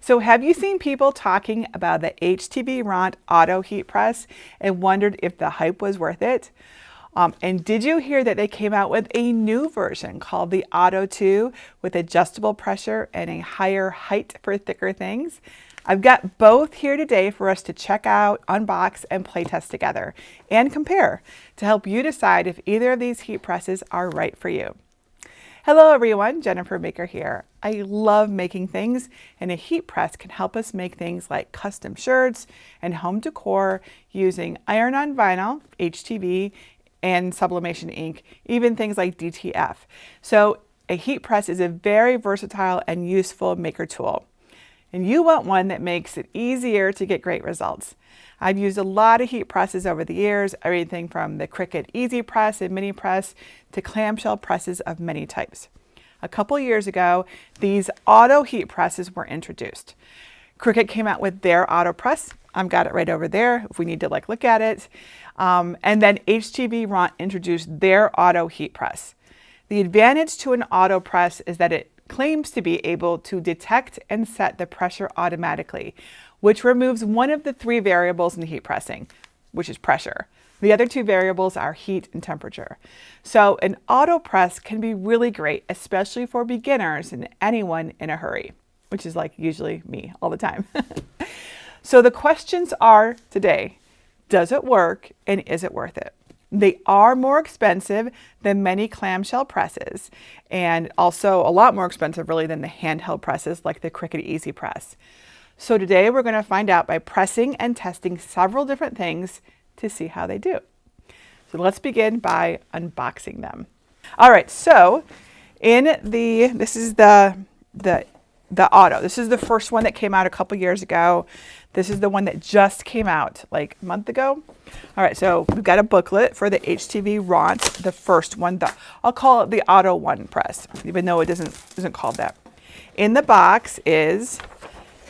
So have you seen people talking about the HTVront Auto Heat Press and wondered if the hype was worth it? And did you hear that they came out with a new version called the Auto 2 with adjustable pressure and a higher height for thicker things? I've got both here today for us to check out, unbox, and play test together and compare to help you decide if either of these heat presses are right for you. Hello everyone, Jennifer Maker here. I love making things, and a heat press can help us make things like custom shirts and home decor using iron-on vinyl, HTV, and sublimation ink, even things like DTF. So a heat press is a very versatile and useful maker tool. And you want one that makes it easier to get great results. I've used a lot of heat presses over the years, everything from the Cricut Easy Press and Mini Press to clamshell presses of many types. A couple years ago, these auto heat presses were introduced. Cricut came out with their auto press. I've got it right over there if we need to look at it. And then HTVront introduced their auto heat press. The advantage to an auto press is that it claims to be able to detect and set the pressure automatically, which removes one of the three variables in heat pressing, which is pressure. The other two variables are heat and temperature. So an auto press can be really great, especially for beginners and anyone in a hurry, which is like usually me all the time. So the questions are today, does it work and is it worth it? They are more expensive than many clamshell presses, and also a lot more expensive really than the handheld presses like the Cricut Easy Press. So today we're going to find out by pressing and testing several different things to see how they do. So let's begin by unboxing them. All right, so this is the auto. This is the first one that came out a couple years ago. This is the one that just came out like a month ago. All right, so we've got a booklet for the HTVront, the first one. I'll call it the Auto 1 press, even though it isn't called that. In the box is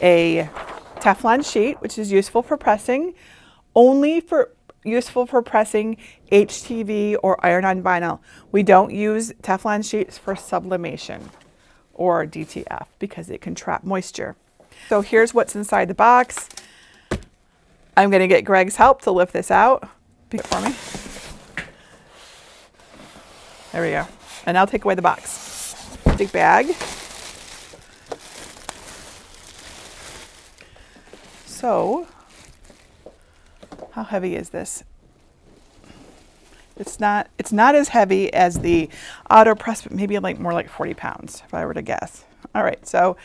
a Teflon sheet, which is useful for pressing, useful for pressing HTV or iron-on vinyl. We don't use Teflon sheets for sublimation or DTF because it can trap moisture. So here's what's inside the box. I'm going to get Greg's help to lift this out. Pick it for me. There we go. And I'll take away the box. Big bag. So, how heavy is this? It's not as heavy as the auto press, but maybe more like 40 pounds if I were to guess. All right, so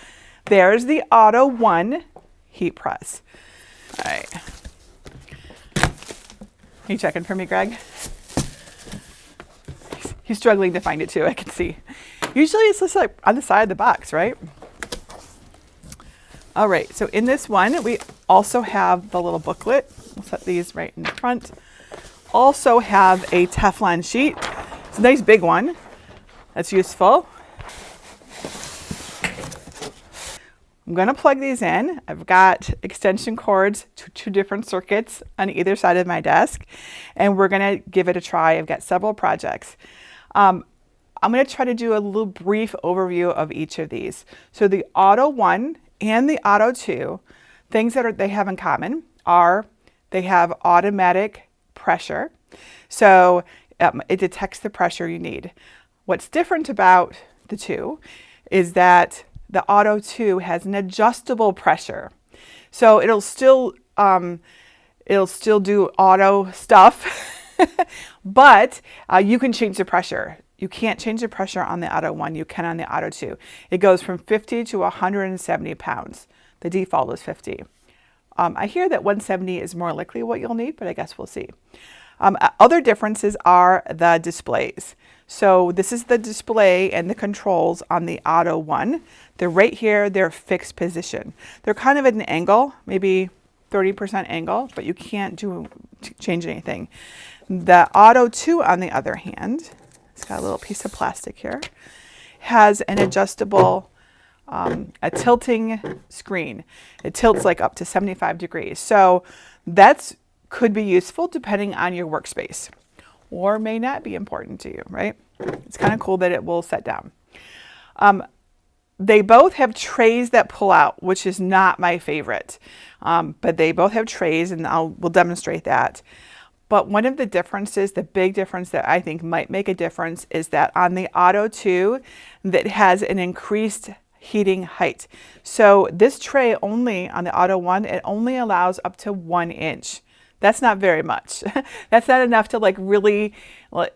there's the Auto 1 heat press. All right. Are you checking for me, Greg? He's struggling to find it too, I can see. Usually it's just like on the side of the box, right? All right, so in this one, we also have the little booklet. We'll set these right in the front. Also have a Teflon sheet. It's a nice big one. That's useful. I'm going to plug these in. I've got extension cords to two different circuits on either side of my desk, and we're going to give it a try. I've got several projects. I'm going to try to do a little brief overview of each of these. So the Auto 1 and the Auto 2, things that they have in common are they have automatic pressure. So it detects the pressure you need. What's different about the two is that the Auto 2 has an adjustable pressure. So it'll still do auto stuff, but you can change the pressure. You can't change the pressure on the Auto 1, you can on the Auto 2. It goes from 50 to 170 pounds. The default is 50. I hear that 170 is more likely what you'll need, but I guess we'll see. Other differences are the displays. So this is the display and the controls on the Auto 1. They're right here, they're fixed position. They're kind of at an angle, maybe 30% angle, but you can't change anything. The Auto 2, on the other hand, it's got a little piece of plastic here, has an adjustable, a tilting screen. It tilts like up to 75 degrees. So that's could be useful depending on your workspace, or may not be important to you, right? It's kind of cool that it will set down. They both have trays that pull out, which is not my favorite. But they both have trays, and we'll demonstrate that. But one of the differences, the big difference that I think might make a difference, is that on the Auto 2, that has an increased heating height. So this tray only, on the Auto 1, it only allows up to 1 inch. That's not very much. That's not enough to like really,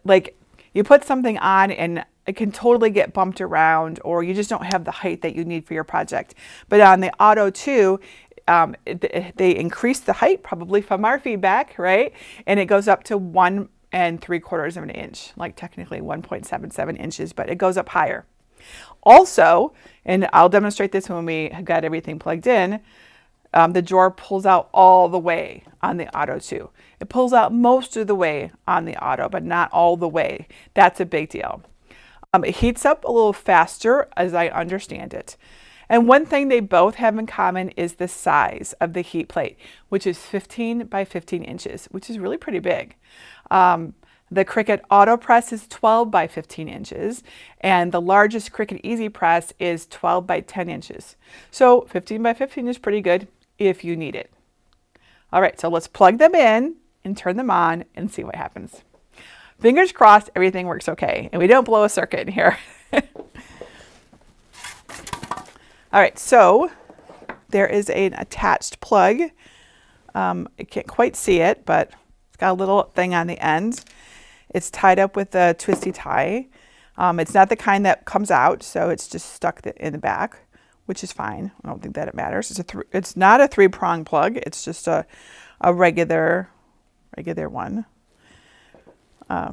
like you put something on and it can totally get bumped around, or you just don't have the height that you need for your project. But on the Auto 2, they increase the height, probably from our feedback, right? And it goes up to 1 3/4 of an inch, like technically 1.77 inches, but it goes up higher. Also, and I'll demonstrate this when we have got everything plugged in, the drawer pulls out all the way on the Auto 2. It pulls out most of the way on the Auto, but not all the way. That's a big deal. It heats up a little faster, as I understand it. And one thing they both have in common is the size of the heat plate, which is 15 by 15 inches, which is really pretty big. The Cricut Auto Press is 12 by 15 inches, and the largest Cricut Easy Press is 12 by 10 inches. So 15 by 15 is pretty good if you need it. All right, so let's plug them in and turn them on and see what happens. Fingers crossed everything works okay, and we don't blow a circuit in here. All right, so there is an attached plug. I can't quite see it, but it's got a little thing on the end. It's tied up with a twisty tie. It's not the kind that comes out, so it's just stuck in the back, which is fine. I don't think that it matters. It's not a 3-prong plug. It's just a regular one.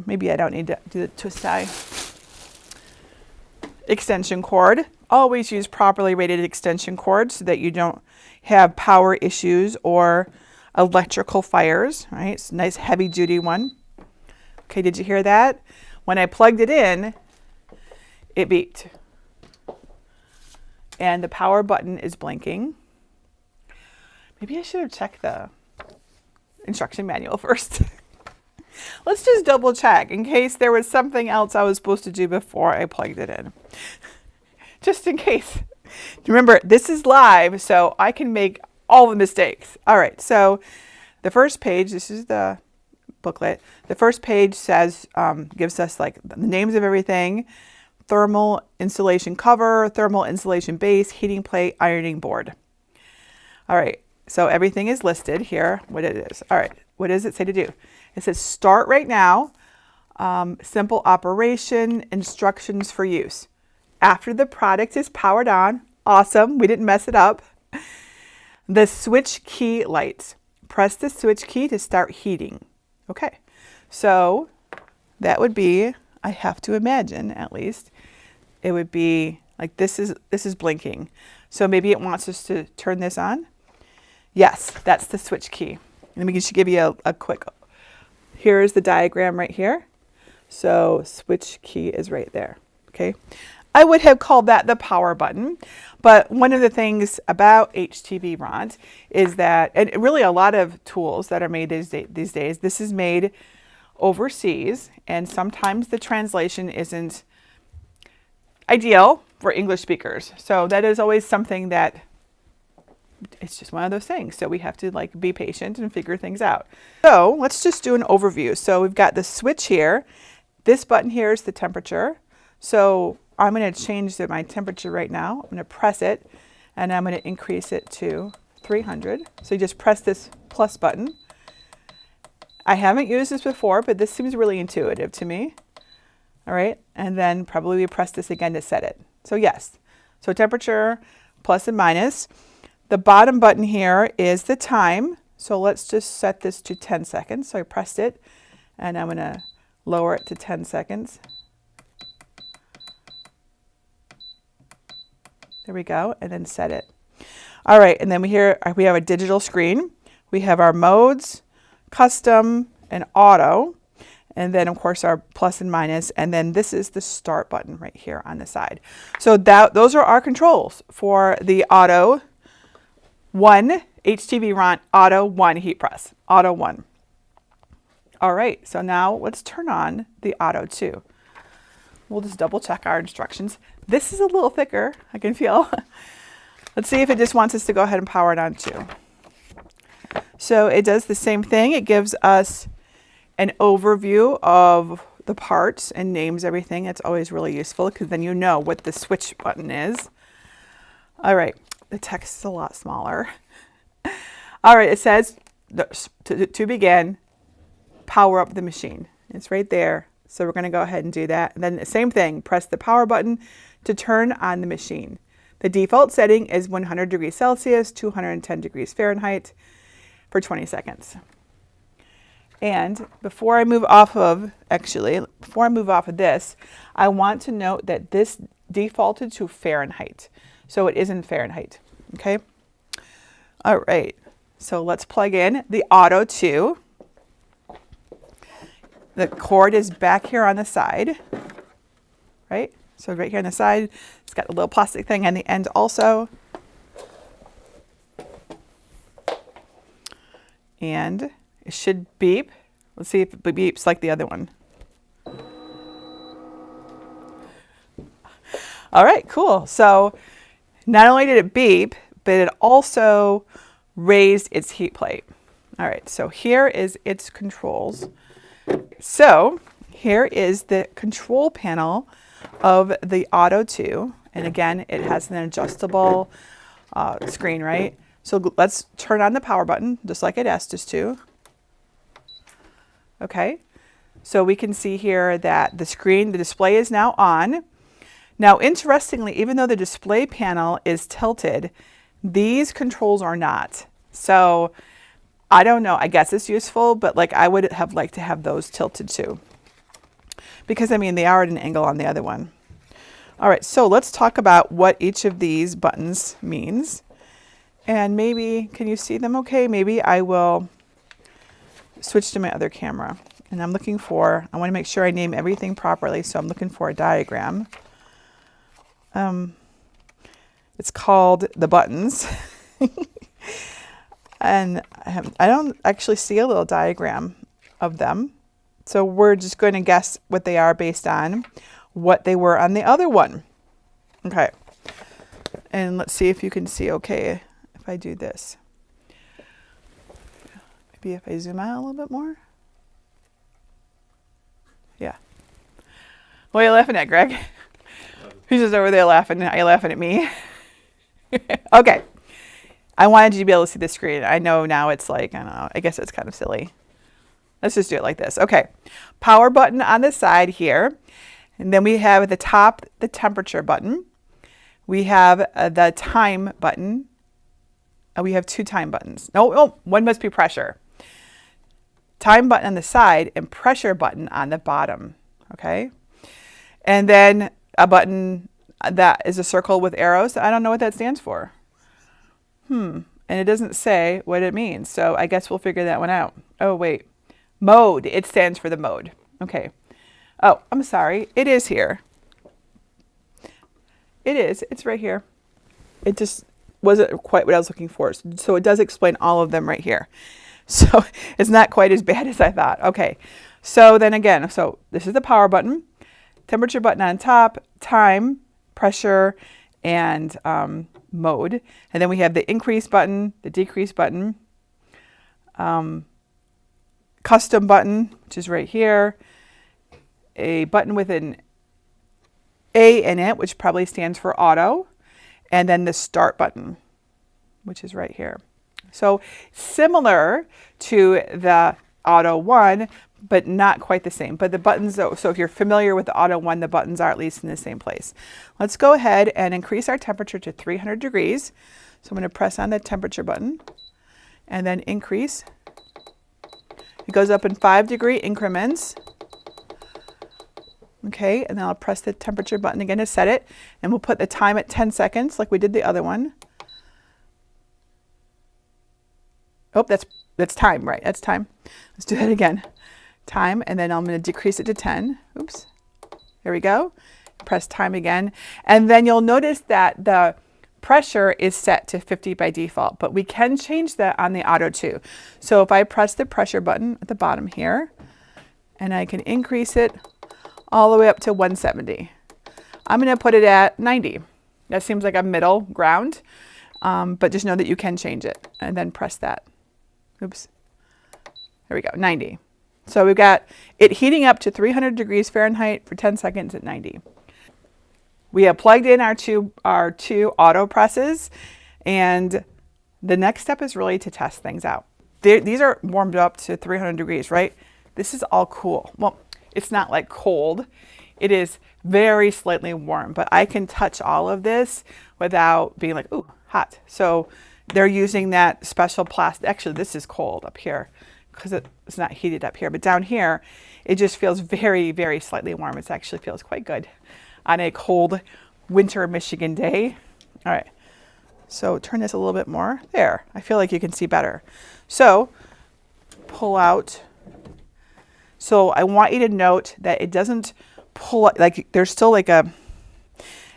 Maybe I don't need to do the twist tie. Extension cord. Always use properly rated extension cords so that you don't have power issues or electrical fires, right? It's a nice heavy duty one. Okay, did you hear that? When I plugged it in, it beeped. And the power button is blinking. Maybe I should have checked the instruction manual first. Let's just double check in case there was something else I was supposed to do before I plugged it in. Just in case. Remember, this is live, so I can make all the mistakes. All right, so the first page, this is the booklet. The first page says, gives us like the names of everything: thermal insulation cover, thermal insulation base, heating plate, ironing board. All right, so everything is listed here, what it is. All right, what does it say to do? It says start right now, simple operation, instructions for use. After the product is powered on, awesome, we didn't mess it up. The switch key lights. Press the switch key to start heating. Okay, so that would be, I have to imagine at least, it would be like this is blinking. So maybe it wants us to turn this on. Yes, that's the switch key. Let me just give you a quick, here's the diagram right here. So switch key is right there, okay? I would have called that the power button, but one of the things about HTVront is that, and really a lot of tools that are made these days, this is made overseas, and sometimes the translation isn't ideal for English speakers. So that is always something that, it's just one of those things. So we have to like be patient and figure things out. So let's just do an overview. So we've got the switch here. This button here is the temperature. So I'm going to change my temperature right now. I'm going to press it, and I'm going to increase it to 300. So you just press this plus button. I haven't used this before, but this seems really intuitive to me. All right, and then probably we press this again to set it. So yes, so temperature, plus and minus. The bottom button here is the time. So let's just set this to 10 seconds. So I pressed it, and I'm going to lower it to 10 seconds. There we go, and then set it. All right, and then we have a digital screen. We have our modes, custom, and auto, and then of course our plus and minus, and then this is the start button right here on the side. So those are our controls for the Auto 1 HTVront Auto 1 heat press, Auto 1. All right, so now let's turn on the Auto 2. We'll just double check our instructions. This is a little thicker, I can feel. Let's see if it just wants us to go ahead and power it on too. So it does the same thing. It gives us an overview of the parts and names everything. It's always really useful because then you know what the switch button is. All right, the text is a lot smaller. All right, it says to begin, power up the machine. It's right there. So we're going to go ahead and do that. And then the same thing, press the power button to turn on the machine. The default setting is 100 degrees Celsius, 210 degrees Fahrenheit for 20 seconds. And before I move off of this, I want to note that this defaulted to Fahrenheit. So it is in Fahrenheit, okay? All right, so let's plug in the Auto 2. The cord is back here on the side, right? So right here on the side, it's got a little plastic thing on the end also. And it should beep. Let's see if it beeps like the other one. All right, cool. So not only did it beep, but it also raised its heat plate. All right, so here is its controls. So here is the control panel of the Auto 2. And again, it has an adjustable screen, right? So let's turn on the power button, just like it asked us to. Okay, so we can see here that the display is now on. Now, interestingly, even though the display panel is tilted, these controls are not. So I don't know, I guess it's useful, but like I would have liked to have those tilted too. Because I mean, they are at an angle on the other one. All right, so let's talk about what each of these buttons means. And maybe, can you see them okay? Maybe I will switch to my other camera. And I'm looking for, I want to make sure I name everything properly, so I'm looking for a diagram. It's called the buttons. And I don't actually see a little diagram of them. So we're just going to guess what they are based on what they were on the other one. Okay. And let's see if you can see okay if I do this. Maybe if I zoom out a little bit more. Yeah. What are you laughing at, Greg? Who's just over there laughing? Are you laughing at me? Okay. I wanted you to be able to see the screen. I know now it's like, I don't know, I guess it's kind of silly. Let's just do it like this. Okay. Power button on the side here. And then we have at the top, the temperature button. We have the time button. We have two time buttons. No, one must be pressure. Time button on the side and pressure button on the bottom. Okay. And then a button that is a circle with arrows. I don't know what that stands for. And it doesn't say what it means. So I guess we'll figure that one out. Oh, wait. Mode. It stands for the mode. Okay. Oh, I'm sorry. It is here. It is. It's right here. It just wasn't quite what I was looking for. So it does explain all of them right here. So it's not quite as bad as I thought. Okay. So then again, so this is the power button, temperature button on top, time, pressure, and mode. And then we have the increase button, the decrease button, custom button, which is right here, a button with an A in it, which probably stands for auto, and then the start button, which is right here. So similar to the Auto 1, but not quite the same. But the buttons, though, so if you're familiar with the Auto 1, the buttons are at least in the same place. Let's go ahead and increase our temperature to 300 degrees. So I'm going to press on the temperature button and then increase. It goes up in 5-degree increments. Okay, and then I'll press the temperature button again to set it. And we'll put the time at 10 seconds like we did the other one. Oh, that's time, right? That's time. Let's do that again. Time, and then I'm going to decrease it to 10. Oops. There we go. Press time again. And then you'll notice that the pressure is set to 50 by default, but we can change that on the Auto 2. So if I press the pressure button at the bottom here, and I can increase it all the way up to 170. I'm going to put it at 90. That seems like a middle ground, but just know that you can change it and then press that. Oops. There we go, 90. So we've got it heating up to 300 degrees Fahrenheit for 10 seconds at 90. We have plugged in our two auto presses, and the next step is really to test things out. These are warmed up to 300 degrees, right? This is all cool. Well, it's not like cold. It is very slightly warm, but I can touch all of this without being like, ooh, hot. So they're using that special plastic. Actually, this is cold up here because it's not heated up here, but down here, it just feels very, very slightly warm. It actually feels quite good on a cold winter Michigan day. All right, so turn this a little bit more. There, I feel like you can see better. So pull out. So I want you to note that it doesn't pull, like there's still like a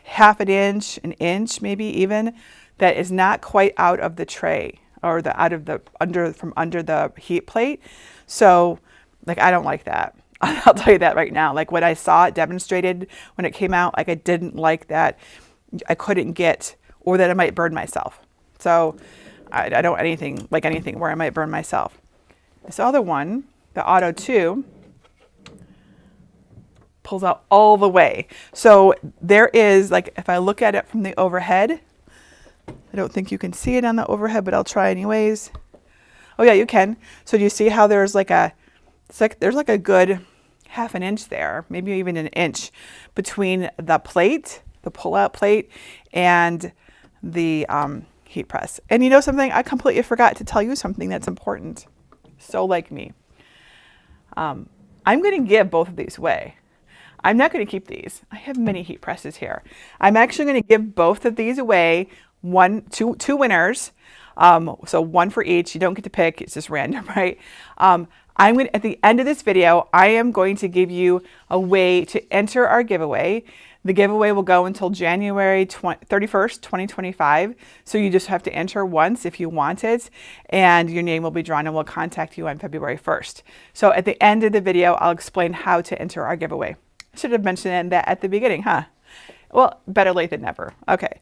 half an inch maybe even, that is not quite out of the tray or from under the heat plate. So like, I don't like that. I'll tell you that right now. Like when I saw it demonstrated when it came out, like I didn't like that I couldn't get, or that I might burn myself. So I don't like anything where I might burn myself. This other one, the Auto 2, pulls out all the way. So there is, like, if I look at it from the overhead, I don't think you can see it on the overhead, but I'll try anyways. Oh yeah, you can. So do you see how there's like there's like a good half an inch there, maybe even an inch between the plate, the pull-out plate, and the heat press. And you know something? I completely forgot to tell you something that's important. So like me. I'm going to give both of these away. I'm not going to keep these. I have many heat presses here. I'm actually going to give both of these away, two winners. So one for each. You don't get to pick. It's just random, right? At the end of this video, I am going to give you a way to enter our giveaway. The giveaway will go until January 31st, 2025. So you just have to enter once if you want it, and your name will be drawn and we'll contact you on February 1st. So at the end of the video, I'll explain how to enter our giveaway. I should have mentioned that at the beginning, huh? Well, better late than never. Okay.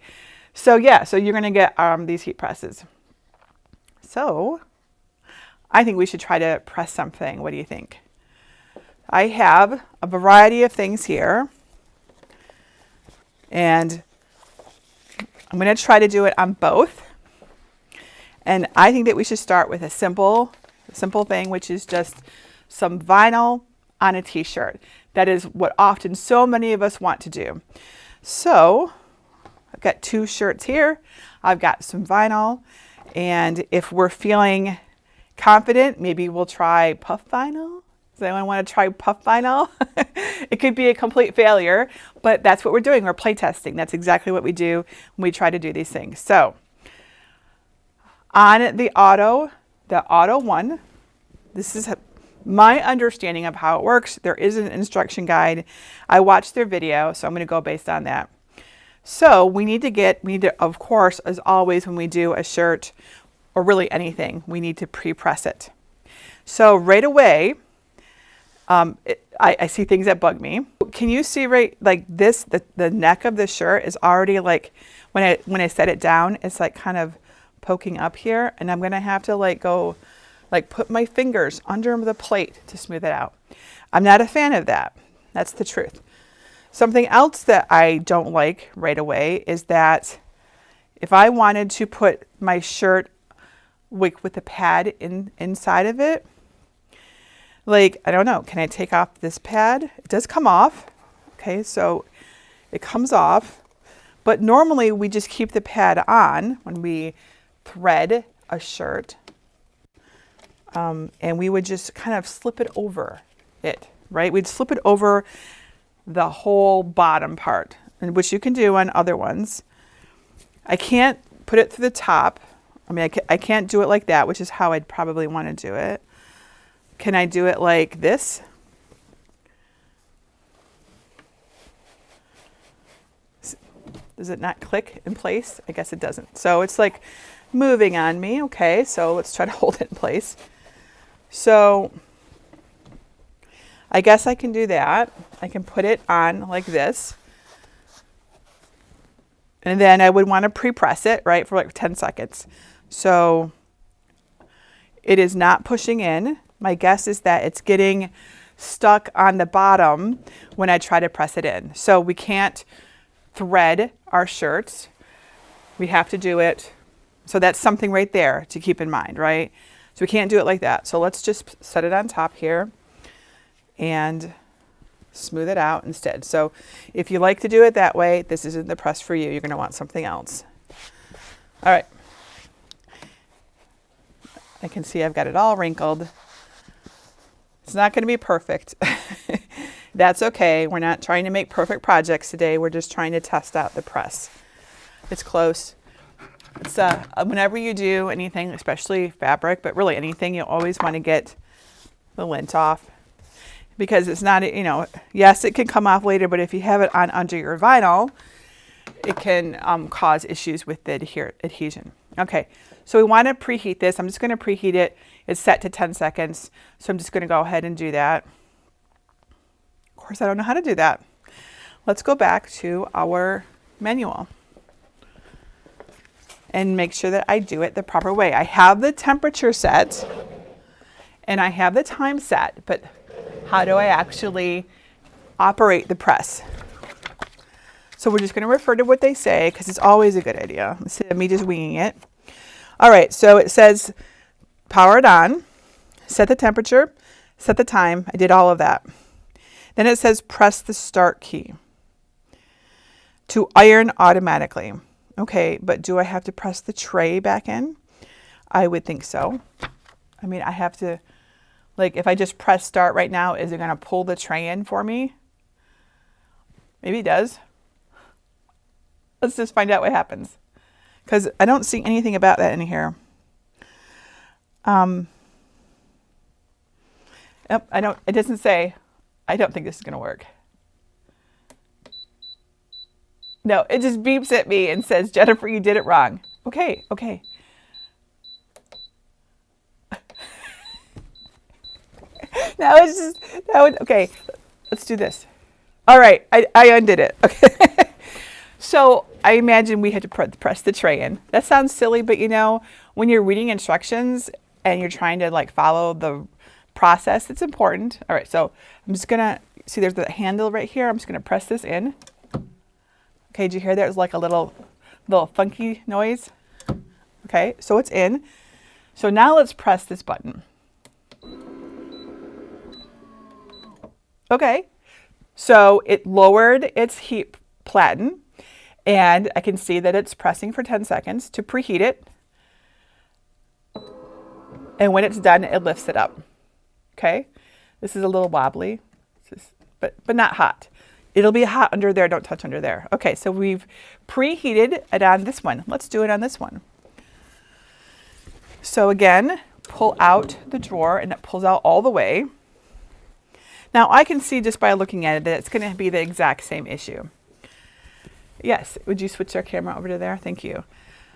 So yeah, so you're going to get these heat presses. So I think we should try to press something. What do you think? I have a variety of things here, and I'm going to try to do it on both. And I think that we should start with a simple thing, which is just some vinyl on a t-shirt. That is what often so many of us want to do. So I've got two shirts here. I've got some vinyl, and if we're feeling confident, maybe we'll try puff vinyl. Does anyone want to try puff vinyl? It could be a complete failure, but that's what we're doing. We're play testing. That's exactly what we do when we try to do these things. So on the Auto 1, this is my understanding of how it works. There is an instruction guide. I watched their video, so I'm going to go based on that. So we need to, of course, as always, when we do a shirt or really anything, we need to pre-press it. So right away, I see things that bug me. Can you see right like this, the neck of the shirt is already like, when I set it down, it's like kind of poking up here, and I'm going to have to put my fingers under the plate to smooth it out. I'm not a fan of that. That's the truth. Something else that I don't like right away is that if I wanted to put my shirt with the pad inside of it, like, I don't know, can I take off this pad? It does come off. Okay, so it comes off, but normally we just keep the pad on when we thread a shirt. And we would just kind of slip it over it, right? We'd slip it over the whole bottom part, which you can do on other ones. I can't put it through the top. I mean, I can't do it like that, which is how I'd probably want to do it. Can I do it like this? Does it not click in place? I guess it doesn't. So it's like moving on me. Okay, so let's try to hold it in place. So I guess I can do that. I can put it on like this. And then I would want to pre-press it, right, for like 10 seconds. So it is not pushing in. My guess is that it's getting stuck on the bottom when I try to press it in. So we can't thread our shirts. We have to do it. So that's something right there to keep in mind, right? So we can't do it like that. So let's just set it on top here and smooth it out instead. So if you like to do it that way, this isn't the press for you. You're going to want something else. All right. I can see I've got it all wrinkled. It's not going to be perfect. That's okay. We're not trying to make perfect projects today. We're just trying to test out the press. It's close. It's whenever you do anything, especially fabric, but really anything, you always want to get the lint off, because it's not, you know, yes, it can come off later, but if you have it on under your vinyl, it can cause issues with the adhesion. Okay, so we want to preheat this. I'm just going to preheat it. It's set to 10 seconds, so I'm just going to go ahead and do that. Of course, I don't know how to do that. Let's go back to our manual and make sure that I do it the proper way. I have the temperature set and I have the time set, but how do I actually operate the press? So we're just going to refer to what they say, because it's always a good idea instead of me just winging it. All right, so it says power it on, set the temperature, set the time. I did all of that. Then it says press the start key to iron automatically. Okay, but do I have to press the tray back in? I would think so. I mean, I have to, like, if I just press start right now, is it going to pull the tray in for me? Maybe it does. Let's just find out what happens, because I don't see anything about that in here. Yep, it doesn't say. I don't think this is going to work. No, it just beeps at me and says, Jennifer, you did it wrong. Okay, okay. Now it's just, okay, let's do this. All right, I undid it. Okay. So I imagine we had to press the tray in. That sounds silly, but you know, when you're reading instructions and you're trying to like follow the process, it's important. All right, so I'm just gonna, see there's the handle right here. I'm just gonna press this in. Okay, did you hear that? It was like a little funky noise. Okay, so it's in. So now let's press this button. Okay, so it lowered its heat platen, and I can see that it's pressing for 10 seconds to preheat it. And when it's done, it lifts it up. Okay, this is a little wobbly, but not hot. It'll be hot under there. Don't touch under there. Okay, so we've preheated it on this one. Let's do it on this one. So again, pull out the drawer, and it pulls out all the way. Now I can see just by looking at it that it's going to be the exact same issue. Yes, would you switch our camera over to there? Thank you.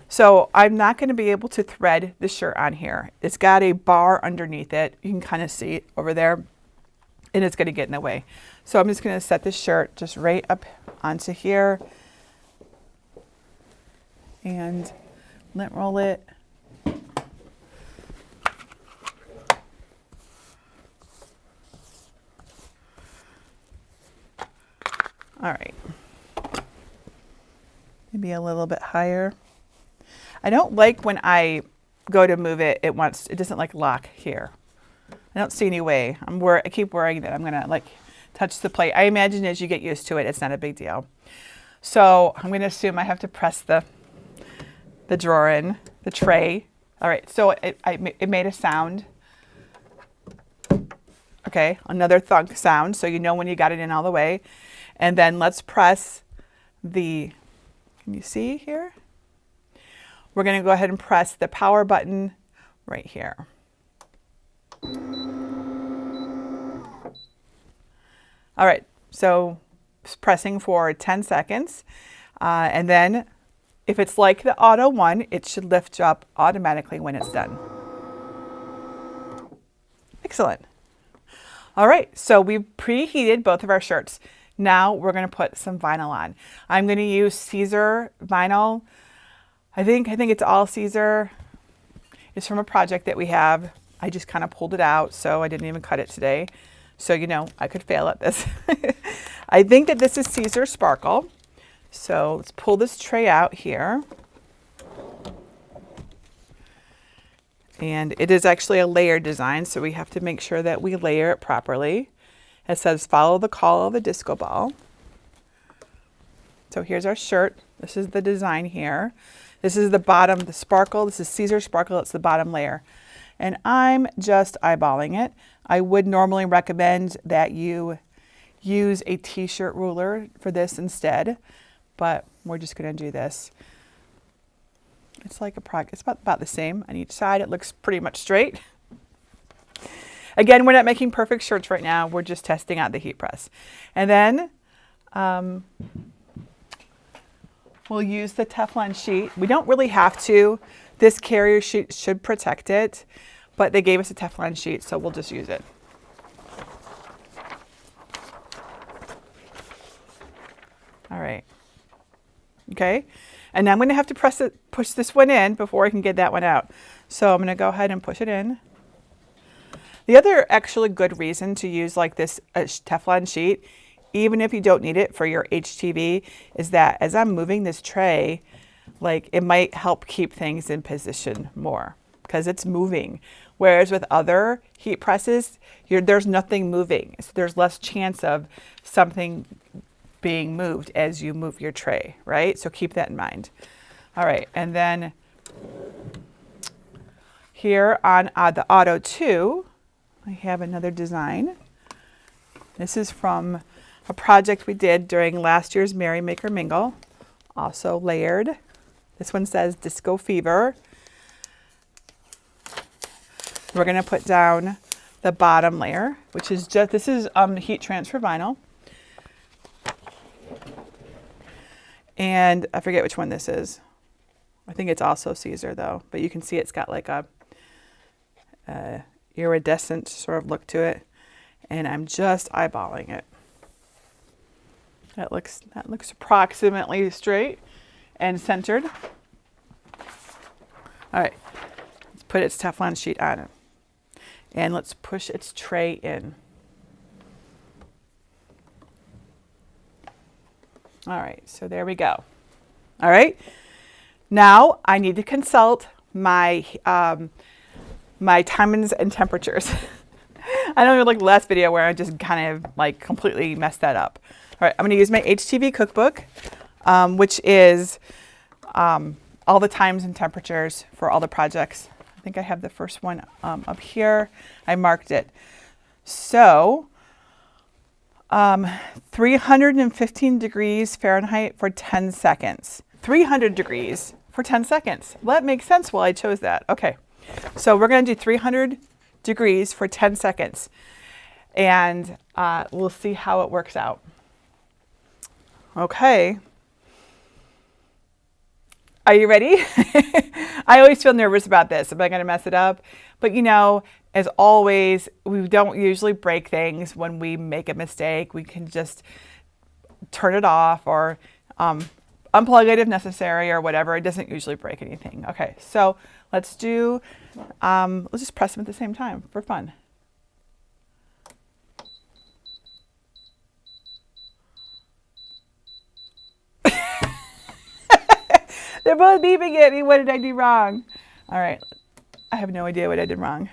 So I'm not going to be able to thread the shirt on here. It's got a bar underneath it. You can kind of see it over there, and it's going to get in the way. So I'm just going to set this shirt just right up onto here and lint roll it. All right, maybe a little bit higher. I don't like when I go to move it, it doesn't like lock here. I don't see any way. I keep worrying that I'm gonna like touch the plate. I imagine as you get used to it, it's not a big deal. So I'm gonna assume I have to press the drawer in, the tray. All right, so it made a sound. Okay, another thunk sound, so you know when you got it in all the way. And then let's press can you see here? We're going to go ahead and press the power button right here. All right, so pressing for 10 seconds. And then if it's like the auto one, it should lift up automatically when it's done. Excellent. All right, so we've preheated both of our shirts. Now we're going to put some vinyl on. I'm going to use Caesar vinyl. I think it's all Caesar. It's from a project that we have. I just kind of pulled it out, so I didn't even cut it today. So, you know, I could fail at this. I think that this is Caesar Sparkle. So let's pull this tray out here. And it is actually a layered design, so we have to make sure that we layer it properly. It says, follow the call of a disco ball. So here's our shirt. This is the design here. This is the bottom, the sparkle. This is Caesar Sparkle. It's the bottom layer. And I'm just eyeballing it. I would normally recommend that you use a t-shirt ruler for this instead, but we're just going to do this. It's like it's about the same on each side. It looks pretty much straight. Again, we're not making perfect shirts right now. We're just testing out the heat press. And then we'll use the Teflon sheet. We don't really have to. This carrier sheet should protect it, but they gave us a Teflon sheet, so we'll just use it. All right. Okay. And now I'm going to have to push this one in before I can get that one out. So I'm going to go ahead and push it in. The other actually good reason to use like this Teflon sheet, even if you don't need it for your HTV, is that as I'm moving this tray, like it might help keep things in position more because it's moving. Whereas with other heat presses, there's nothing moving. So there's less chance of something being moved as you move your tray, right? So keep that in mind. All right, and then here on the Auto 2, I have another design. This is from a project we did during last year's Merry Maker Mingle, also layered. This one says Disco Fever. We're going to put down the bottom layer, which is this is heat transfer vinyl. And I forget which one this is. I think it's also Caesar though, but you can see it's got like a iridescent sort of look to it. And I'm just eyeballing it. That looks approximately straight and centered. All right, let's put its Teflon sheet on it. And let's push its tray in. All right, so there we go. All right, now I need to consult my my timings and temperatures. I know like the last video where I just kind of like completely messed that up. All right, I'm gonna use my HTV cookbook, which is all the times and temperatures for all the projects. I think I have the first one up here. I marked it. So 315 degrees Fahrenheit for 10 seconds. 300 degrees for 10 seconds. Well, that makes sense why I chose that. Okay, so we're going to do 300 degrees for 10 seconds. And we'll see how it works out. Okay. Are you ready? I always feel nervous about this. Am I going to mess it up? But you know, as always, we don't usually break things when we make a mistake. We can just turn it off or unplug it if necessary or whatever. It doesn't usually break anything. Okay, so let's do, let's just press them at the same time for fun. They're both beeping at me. What did I do wrong? All right. I have no idea what I did wrong.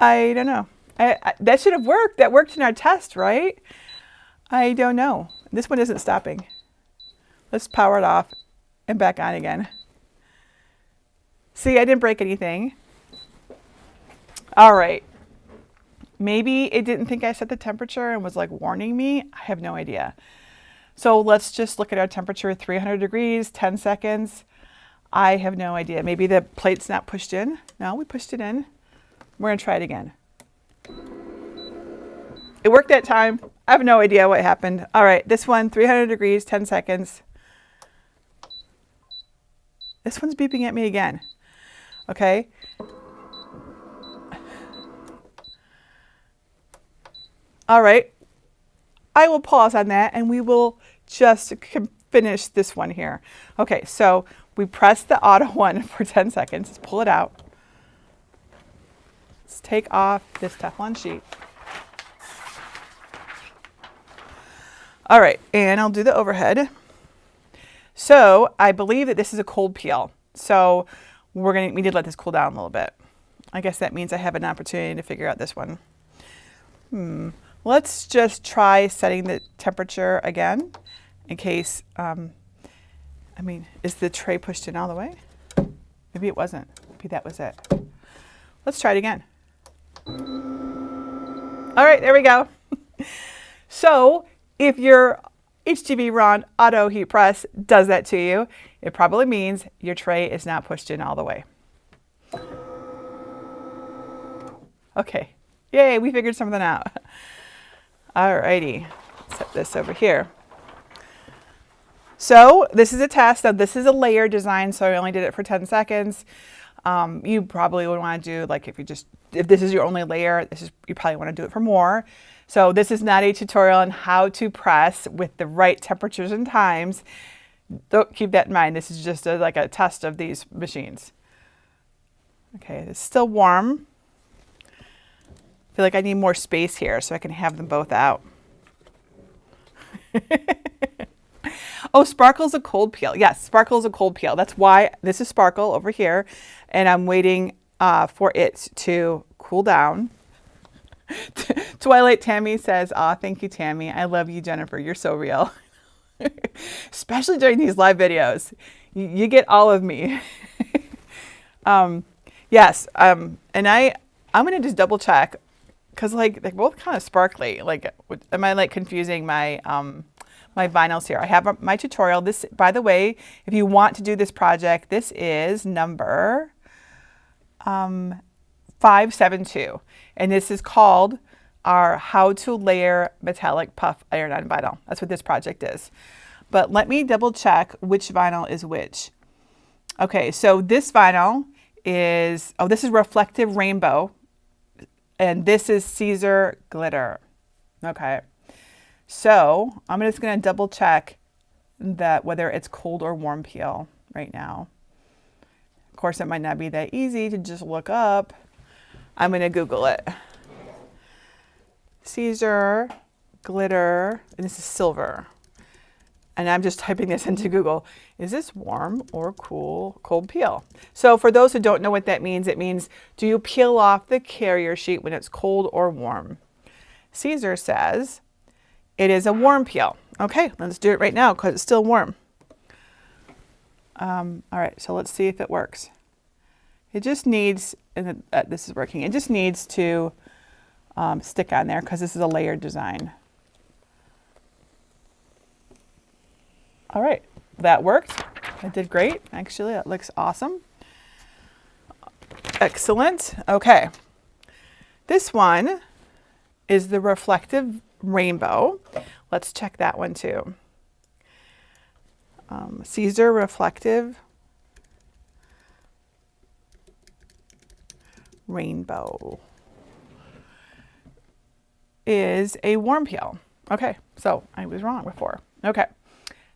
I don't know. That should have worked. That worked in our test, right? I don't know. This one isn't stopping. Let's power it off and back on again. See, I didn't break anything. All right. Maybe it didn't think I set the temperature and was like warning me. I have no idea. So let's just look at our temperature, 300 degrees, 10 seconds. I have no idea. Maybe the plate's not pushed in. No, we pushed it in. We're gonna try it again. It worked that time. I have no idea what happened. All right, this one, 300 degrees, 10 seconds. This one's beeping at me again. Okay. All right. I will pause on that and we will just finish this one here. Okay, so we press the auto one for 10 seconds. Let's pull it out. Let's take off this Teflon sheet. All right, and I'll do the overhead. So I believe that this is a cold peel. So we need to let this cool down a little bit. I guess that means I have an opportunity to figure out this one. Let's just try setting the temperature again in case, is the tray pushed in all the way? Maybe it wasn't. Maybe that was it. Let's try it again. All right, there we go. So if your HTVront Auto Heat Press does that to you, it probably means your tray is not pushed in all the way. Okay, yay, we figured something out. All righty, set this over here. So this is a test. Now this is a layer design, so I only did it for 10 seconds. You probably would want to do, like, if this is your only layer, you probably want to do it for more. So this is not a tutorial on how to press with the right temperatures and times. Don't keep that in mind. This is just like a test of these machines. Okay, it's still warm. I feel like I need more space here so I can have them both out. Oh, Sparkle's a cold peel. Yes, Sparkle's a cold peel. That's why this is Sparkle over here, and I'm waiting for it to cool down. Twilight Tammy says, "Aw, thank you, Tammy. I love you, Jennifer. You're so real." Especially during these live videos. You get all of me. Yes, and I'm going to just double check because like they're both kind of sparkly. Like, am I like confusing my my vinyls here? I have my tutorial. This, by the way, if you want to do this project, this is number 572. And this is called our How to Layer Metallic Puff Iron-On Vinyl. That's what this project is. But let me double check which vinyl is which. Okay, so this vinyl is, this is Reflective Rainbow. And this is Caesar Glitter. Okay. So I'm just going to double check that whether it's cold or warm peel right now. Of course, it might not be that easy to just look up. I'm going to Google it. Caesar Glitter, and this is silver. And I'm just typing this into Google. Is this warm or cold peel? So for those who don't know what that means, it means, do you peel off the carrier sheet when it's cold or warm? Caesar says it is a warm peel. Okay, let's do it right now because it's still warm. All right, so let's see if it works. It just needs, and this is working, it just needs to stick on there because this is a layered design. All right, that worked. It did great. Actually, that looks awesome. Excellent. Okay. This one is the Reflective Rainbow. Let's check that one too. Caesar Reflective Rainbow is a warm peel. Okay, so I was wrong before. Okay.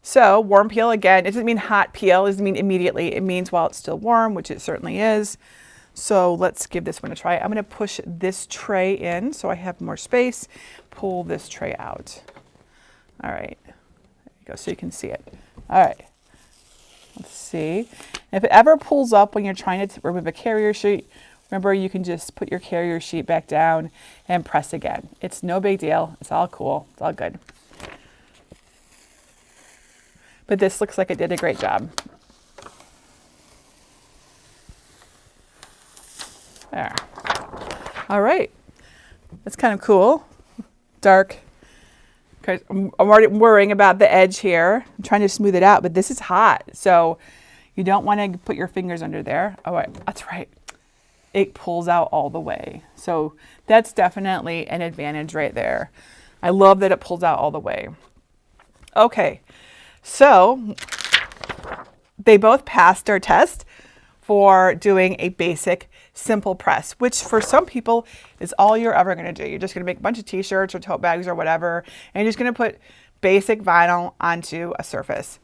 So warm peel, again, it doesn't mean hot peel. It doesn't mean immediately. It means while it's still warm, which it certainly is. So let's give this one a try. I'm going to push this tray in so I have more space. Pull this tray out. All right. There you go, so you can see it. All right. Let's see. If it ever pulls up when you're trying to remove a carrier sheet, remember you can just put your carrier sheet back down and press again. It's no big deal. It's all cool. It's all good. But this looks like it did a great job. There. All right. That's kind of cool. Dark. I'm already worrying about the edge here. I'm trying to smooth it out, but this is hot. So you don't want to put your fingers under there. Oh, wait, that's right. It pulls out all the way. So that's definitely an advantage right there. I love that it pulls out all the way. Okay. So they both passed our test for doing a basic simple press, which for some people is all you're ever going to do. You're just going to make a bunch of t-shirts or tote bags or whatever, and you're just going to put basic vinyl onto a surface.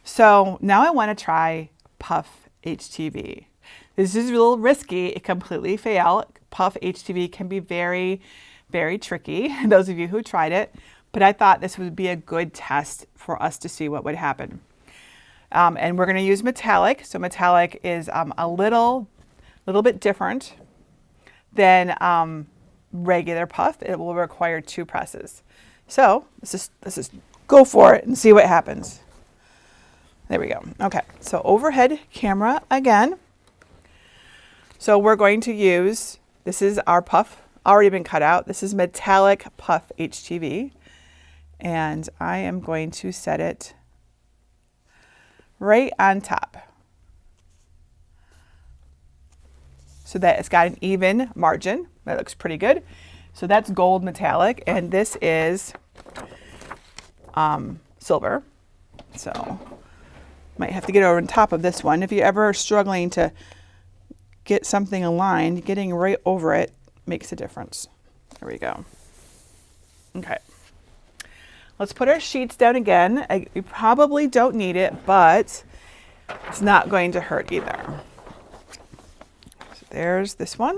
So now I want to try Puff HTV. This is a little risky. It completely failed. Puff HTV can be very, very tricky, those of you who tried it, but I thought this would be a good test for us to see what would happen. And we're going to use metallic. So metallic is a little bit different than regular puff. It will require 2 presses. So let's just go for it and see what happens. There we go. Okay, so overhead camera again. So we're going to use, this is our puff, already been cut out. This is metallic Puff HTV. And I am going to set it right on top so that it's got an even margin. That looks pretty good. So that's gold metallic, and this is silver. So might have to get over on top of this one. If you're ever struggling to get something aligned, getting right over it makes a difference. There we go. Okay. Let's put our sheets down again. You probably don't need it, but it's not going to hurt either. So there's this one.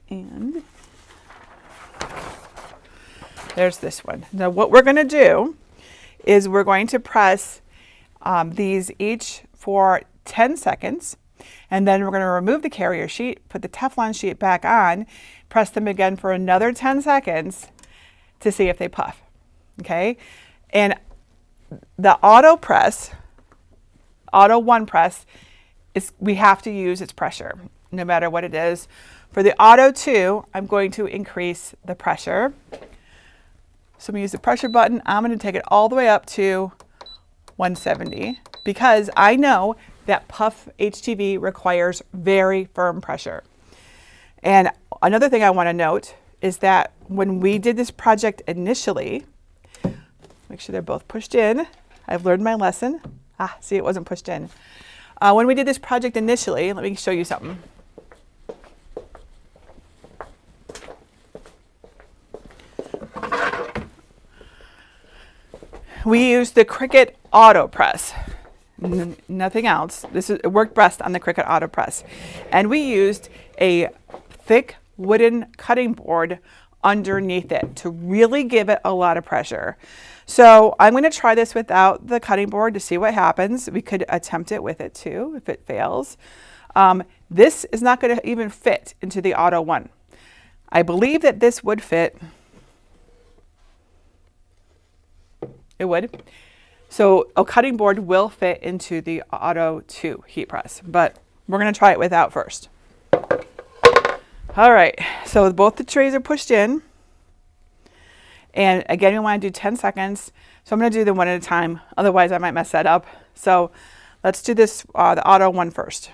And there's this one. Now what we're going to do is we're going to press these each for 10 seconds. And then we're going to remove the carrier sheet, put the Teflon sheet back on, press them again for another 10 seconds to see if they puff. Okay, and the auto press, auto 1 press, we have to use its pressure, no matter what it is. For the auto 2, I'm going to increase the pressure. So I'm going to use the pressure button. I'm going to take it all the way up to 170 because I know that Puff HTV requires very firm pressure. And another thing I want to note is that when we did this project initially, make sure they're both pushed in. I've learned my lesson. See, it wasn't pushed in. When we did this project initially, let me show you something. We used the Cricut Auto Press. Nothing else. It worked best on the Cricut Auto Press. And we used a thick wooden cutting board underneath it to really give it a lot of pressure. So I'm going to try this without the cutting board to see what happens. We could attempt it with it too if it fails. This is not going to even fit into the Auto 1. I believe that this would fit. It would. So a cutting board will fit into the Auto 2 heat press, but we're going to try it without first. All right, so both the trays are pushed in. And again, we want to do 10 seconds. So I'm going to do them one at a time. Otherwise, I might mess that up. So let's do this, the Auto 1 first.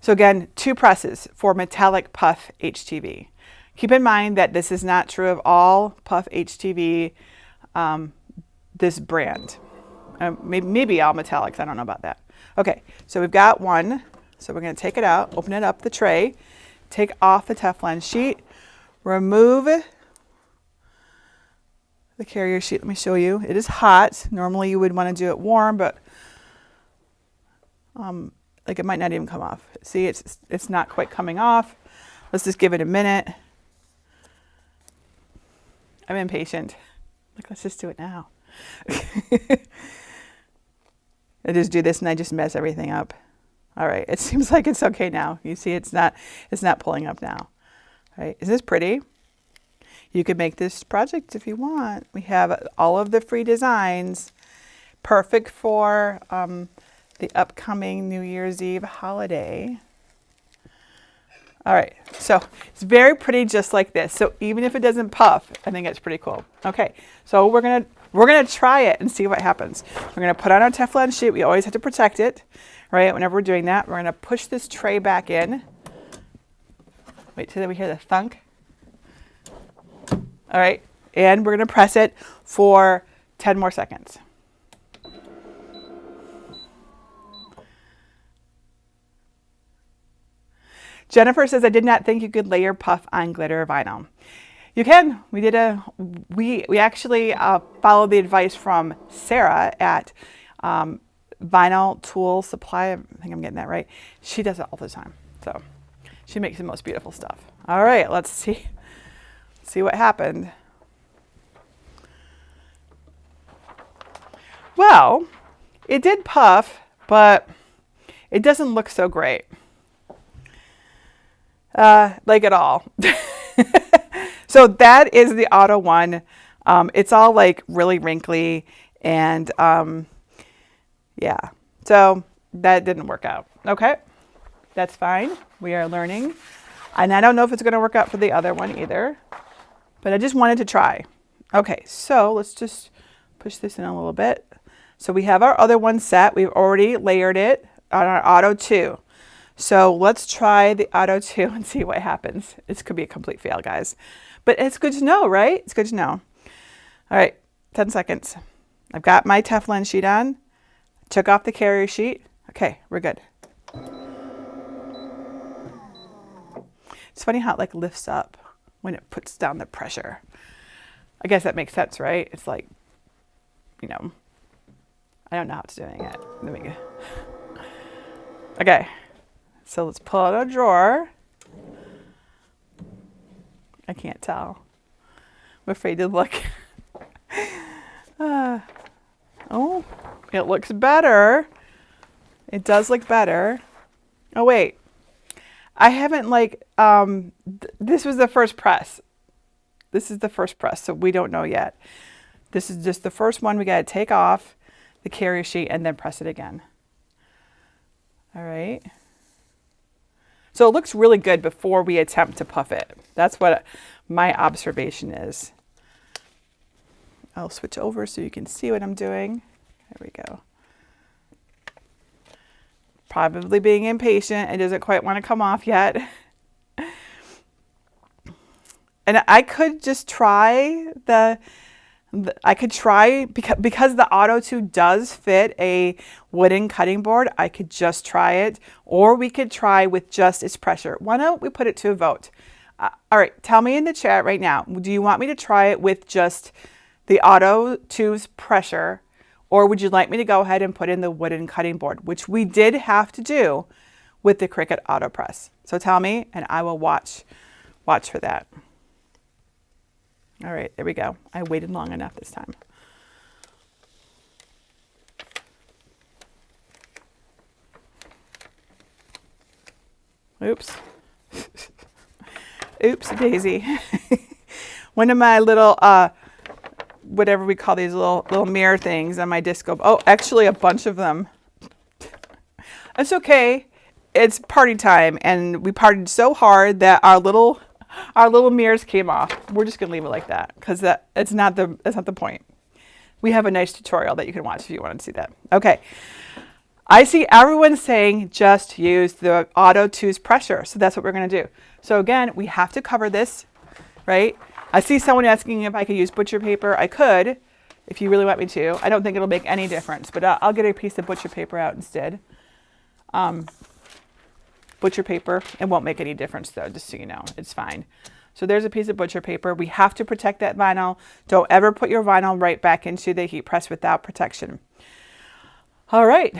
So again, 2 presses for metallic Puff HTV. Keep in mind that this is not true of all Puff HTV, this brand. Maybe all metallics, I don't know about that. Okay, so we've got one. So we're going to take it out, open it up, the tray, take off the Teflon sheet, remove the carrier sheet. Let me show you. It is hot. Normally you would want to do it warm, but like it might not even come off. See, it's not quite coming off. Let's just give it a minute. I'm impatient. Like, let's just do it now. I just do this and I just mess everything up. All right, it seems like it's okay now. You see, it's not pulling up now. All right, is this pretty? You could make this project if you want. We have all of the free designs, perfect for the upcoming New Year's Eve holiday. All right, so it's very pretty just like this. So even if it doesn't puff, I think it's pretty cool. Okay, so we're gonna try it and see what happens. We're gonna put on our Teflon sheet. We always have to protect it, right? Whenever we're doing that, we're gonna push this tray back in. Wait till we hear the thunk. All right, and we're gonna press it for 10 more seconds. Jennifer says, I did not think you could layer puff on glitter vinyl. You can. We actually followed the advice from Sarah at Vinyl Tool Supply. I think I'm getting that right. She does it all the time. So she makes the most beautiful stuff. All right, let's see what happened. Well, it did puff, but it doesn't look so great. Like at all. So that is the Auto one. It's all like really wrinkly and yeah, so that didn't work out. Okay, that's fine. We are learning. And I don't know if it's going to work out for the other one either, but I just wanted to try. Okay, so let's just push this in a little bit. So we have our other one set. We've already layered it on our Auto 2. So let's try the Auto 2 and see what happens. This could be a complete fail, guys. But it's good to know, right? It's good to know. All right, 10 seconds. I've got my Teflon sheet on. Took off the carrier sheet. Okay, we're good. It's funny how it like lifts up when it puts down the pressure. I guess that makes sense, right? It's like, you know, I don't know how it's doing it. Let me go. Okay, so let's pull out a drawer. I can't tell. I'm afraid to look. Oh, it looks better. It does look better. Oh, wait. I haven't like, this was the first press. This is the first press, so we don't know yet. This is just the first one. We got to take off the carrier sheet and then press it again. All right. So it looks really good before we attempt to puff it. That's what my observation is. I'll switch over so you can see what I'm doing. There we go. Probably being impatient. It doesn't quite want to come off yet. And I could just try because the Auto 2 does fit a wooden cutting board, I could just try it, or we could try with just its pressure. Why don't we put it to a vote? All right, tell me in the chat right now, do you want me to try it with just the Auto 2's pressure, or would you like me to go ahead and put in the wooden cutting board, which we did have to do with the Cricut Auto Press? So tell me, and I will watch for that. All right, there we go. I waited long enough this time. Oops. Oops, daisy. One of my little, whatever we call these little mirror things on my disco. Oh, actually a bunch of them. It's okay. It's party time, and we partied so hard that our little mirrors came off. We're just gonna leave it like that because that's not the point. We have a nice tutorial that you can watch if you want to see that. Okay. I see everyone saying just use the Auto 2's pressure. So that's what we're going to do. So again, we have to cover this, right? I see someone asking if I could use butcher paper. I could, if you really want me to. I don't think it'll make any difference, but I'll get a piece of butcher paper out instead. Butcher paper, it won't make any difference though, just so you know, it's fine. So there's a piece of butcher paper. We have to protect that vinyl. Don't ever put your vinyl right back into the heat press without protection. All right.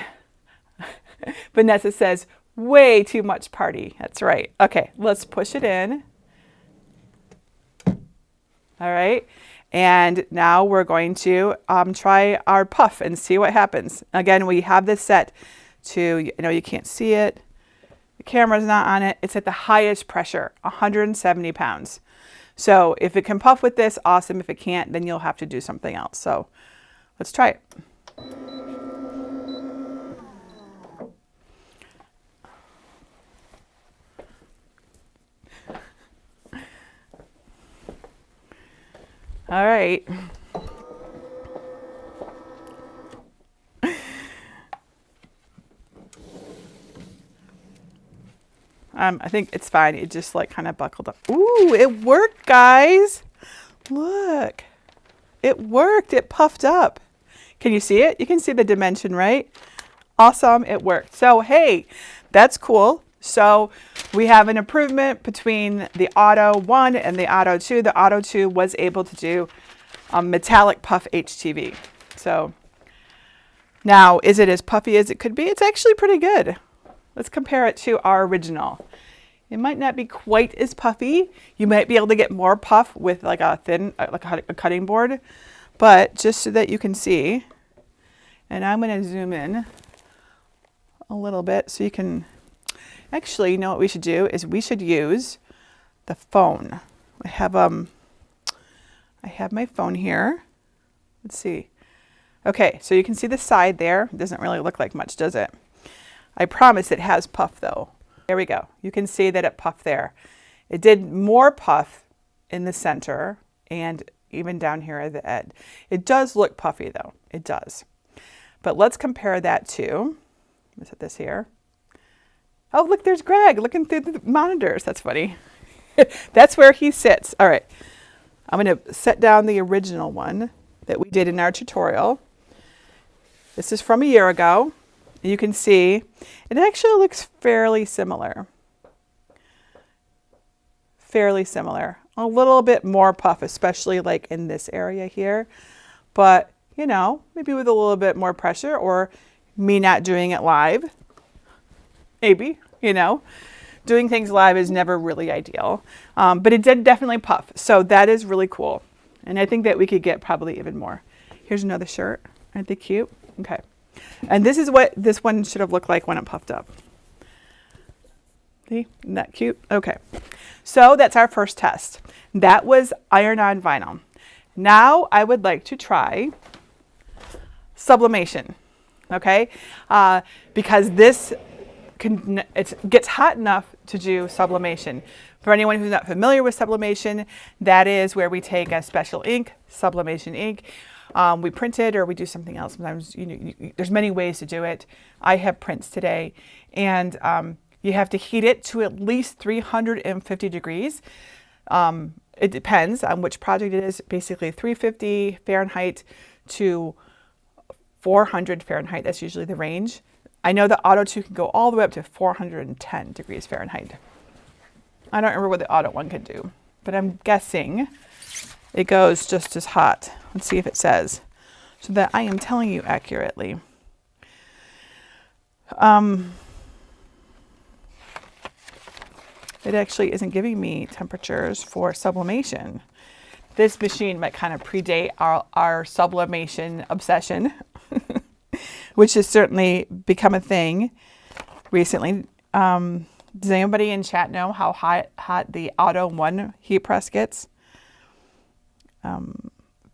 Vanessa says, way too much party. That's right. Okay, let's push it in. All right. And now we're going to try our puff and see what happens. Again, we have this set to, you can't see it. The camera's not on it. It's at the highest pressure, 170 pounds. So if it can puff with this, awesome. If it can't, then you'll have to do something else. So let's try it. All right. I think it's fine. It just like kind of buckled up. Ooh, it worked, guys. Look, it worked. It puffed up. Can you see it? You can see the dimension, right? Awesome. It worked. So, hey, that's cool. So we have an improvement between the Auto 1 and the Auto 2. The Auto 2 was able to do metallic puff HTV. So now, is it as puffy as it could be? It's actually pretty good. Let's compare it to our original. It might not be quite as puffy. You might be able to get more puff with like a thin, like a cutting board, but just so that you can see, and I'm going to zoom in a little bit so you can, actually, you know what we should do is we should use the phone. I have my phone here. Let's see. Okay, so you can see the side there. It doesn't really look like much, does it? I promise it has puff though. There we go. You can see that it puffed there. It did more puff in the center and even down here at the edge. It does look puffy though. It does. But let's compare that to, let's set this here. Oh, look, there's Greg looking through the monitors. That's funny. That's where he sits. All right. I'm going to set down the original one that we did in our tutorial. This is from a year ago. You can see it actually looks fairly similar. Fairly similar. A little bit more puff, especially like in this area here. But, you know, maybe with a little bit more pressure or me not doing it live. Maybe, you know. Doing things live is never really ideal. But it did definitely puff. So that is really cool. And I think that we could get probably even more. Here's another shirt. Aren't they cute? Okay. And this is what this one should have looked like when it puffed up. See? Isn't that cute? Okay. So that's our first test. That was iron-on vinyl. Now I would like to try sublimation. Okay? Because this it gets hot enough to do sublimation. For anyone who's not familiar with sublimation, that is where we take a special ink, sublimation ink. We print it or we do something else. Sometimes there's many ways to do it. I have prints today, and you have to heat it to at least 350 degrees. It depends on which project it is. Basically 350 Fahrenheit to 400 Fahrenheit. That's usually the range. I know the Auto 2 can go all the way up to 410 degrees Fahrenheit. I don't remember what the Auto 1 could do, but I'm guessing it goes just as hot. Let's see if it says, so that I am telling you accurately. It actually isn't giving me temperatures for sublimation. This machine might kind of predate our sublimation obsession, which has certainly become a thing recently. Does anybody in chat know how hot the Auto 1 heat press gets?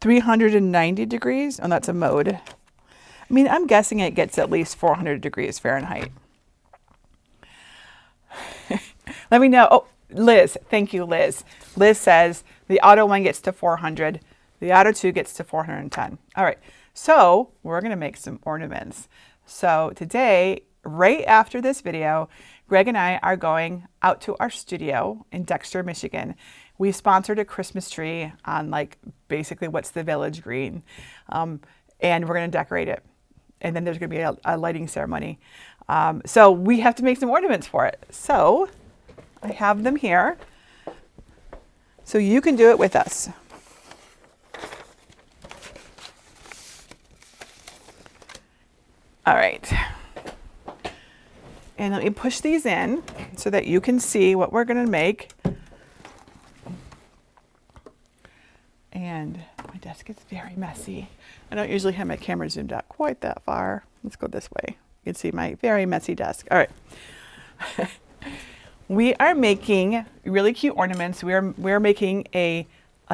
390 degrees. Oh, that's a mode. I mean, I'm guessing it gets at least 400 degrees Fahrenheit. Let me know. Oh, Liz. Thank you, Liz. Liz says the Auto 1 gets to 400. The Auto 2 gets to 410. All right. So we're going to make some ornaments. So today, right after this video, Greg and I are going out to our studio in Dexter, Michigan. We sponsored a Christmas tree on like basically what's the village green. And we're going to decorate it. And then there's going to be a lighting ceremony. So we have to make some ornaments for it. So I have them here. So you can do it with us. All right. And let me push these in so that you can see what we're going to make. And my desk is very messy. I don't usually have my camera zoomed out quite that far. Let's go this way. You can see my very messy desk. All right. We are making really cute ornaments. We're making a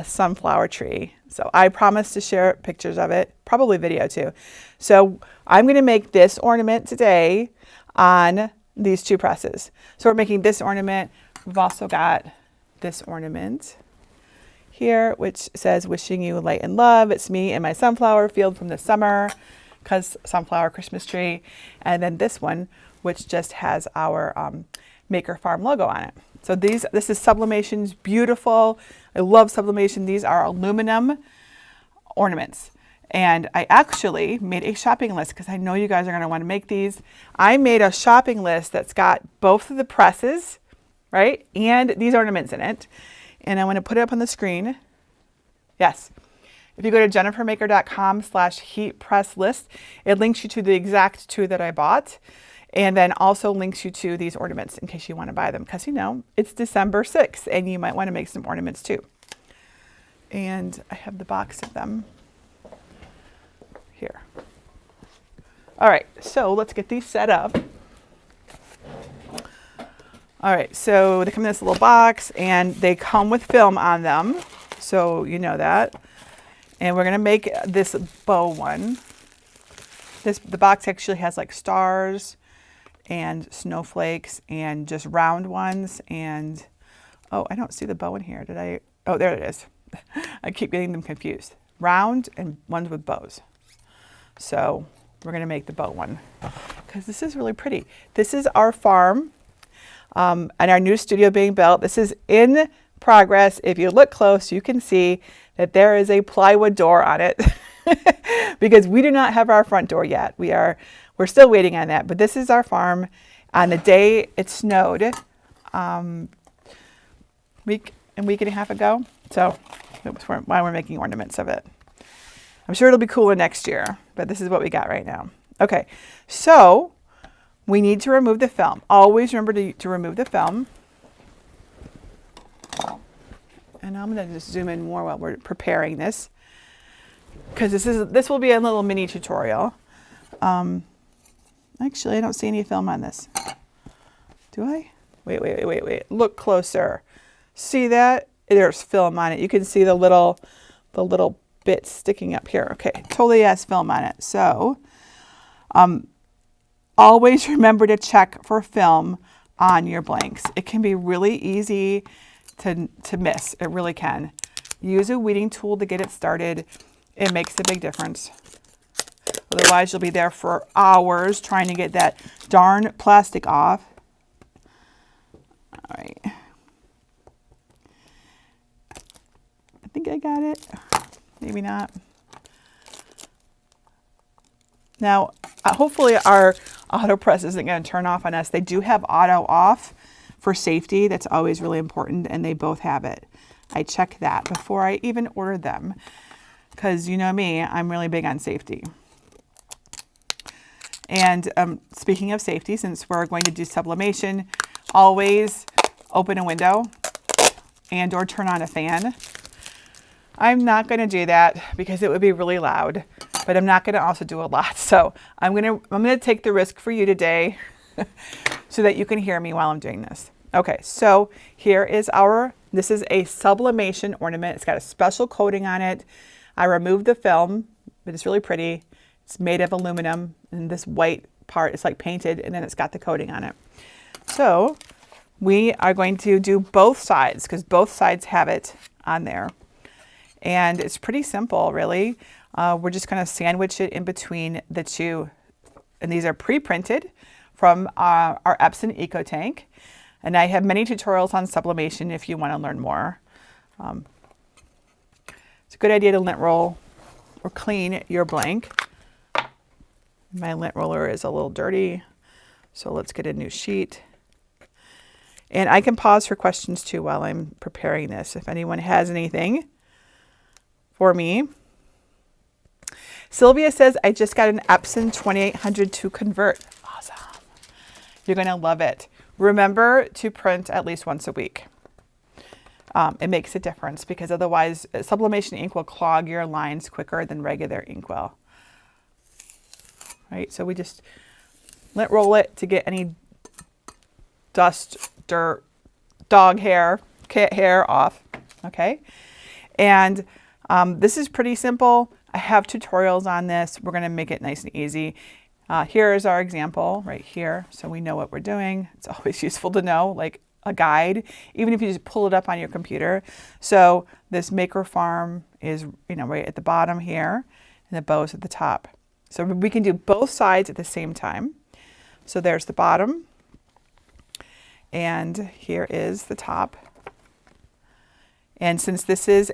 sunflower tree. So I promise to share pictures of it, probably video too. So I'm going to make this ornament today on these two presses. So we're making this ornament. We've also got this ornament here, which says, wishing you light and love. It's me in my sunflower field from the summer, because sunflower Christmas tree. And then this one, which just has our Maker Farm logo on it. So this is Sublimation's beautiful. I love sublimation. These are aluminum ornaments. And I actually made a shopping list because I know you guys are going to want to make these. I made a shopping list that's got both of the presses, right, and these ornaments in it. And I want to put it up on the screen. Yes. If you go to jennifermaker.com/heat press list, it links you to the exact 2 that I bought. And then also links you to these ornaments in case you want to buy them. Because, you know, it's December 6th and you might want to make some ornaments too. And I have the box of them here. All right, so let's get these set up. All right, so they come in this little box and they come with film on them. So you know that. And we're gonna make this bow one. The box actually has like stars and snowflakes and just round ones. And, oh, I don't see the bow in here. Did I? Oh, there it is. I keep getting them confused. Round and ones with bows. So we're gonna make the bow one because this is really pretty. This is our farm and our new studio being built. This is in progress. If you look close, you can see that there is a plywood door on it because we do not have our front door yet. We're still waiting on that, but this is our farm. On the day it snowed week and a half ago. So that's why we're making ornaments of it. I'm sure it'll be cooler next year, but this is what we got right now. Okay, so we need to remove the film. Always remember to remove the film. And I'm going to just zoom in more while we're preparing this because this will be a little mini tutorial. Actually, I don't see any film on this. Do I? Wait. Look closer. See that? There's film on it. You can see the little bits sticking up here. Okay, totally has film on it. So always remember to check for film on your blanks. It can be really easy to miss. It really can. Use a weeding tool to get it started. It makes a big difference. Otherwise, you'll be there for hours trying to get that darn plastic off. All right. I think I got it. Maybe not. Now, hopefully our auto press isn't going to turn off on us. They do have auto off for safety. That's always really important, and they both have it. I check that before I even order them because you know me, I'm really big on safety. And speaking of safety, since we're going to do sublimation, always open a window and or turn on a fan. I'm not going to do that because it would be really loud, but I'm not going to also do a lot. So I'm going to take the risk for you today so that you can hear me while I'm doing this. Okay, so here is this is a sublimation ornament. It's got a special coating on it. I removed the film, but it's really pretty. It's made of aluminum, and this white part is like painted, and then it's got the coating on it. So we are going to do both sides because both sides have it on there. And it's pretty simple, really. We're just going to sandwich it in between the 2. And these are pre-printed from our Epson Eco Tank. And I have many tutorials on sublimation if you want to learn more. It's a good idea to lint roll or clean your blank. My lint roller is a little dirty, so let's get a new sheet. And I can pause for questions too while I'm preparing this if anyone has anything for me. Sylvia says, I just got an Epson 2800 to convert. Awesome. You're going to love it. Remember to print at least once a week. It makes a difference because otherwise sublimation ink will clog your lines quicker than regular ink will. Right, so we just lint roll it to get any dust, dirt, dog hair, cat hair off. Okay, and this is pretty simple. I have tutorials on this. We're going to make it nice and easy. Here is our example right here, so we know what we're doing. It's always useful to know, like a guide, even if you just pull it up on your computer. So this Maker Farm is, right at the bottom here, and the bow's at the top. So we can do both sides at the same time. So there's the bottom, and here is the top. And since this is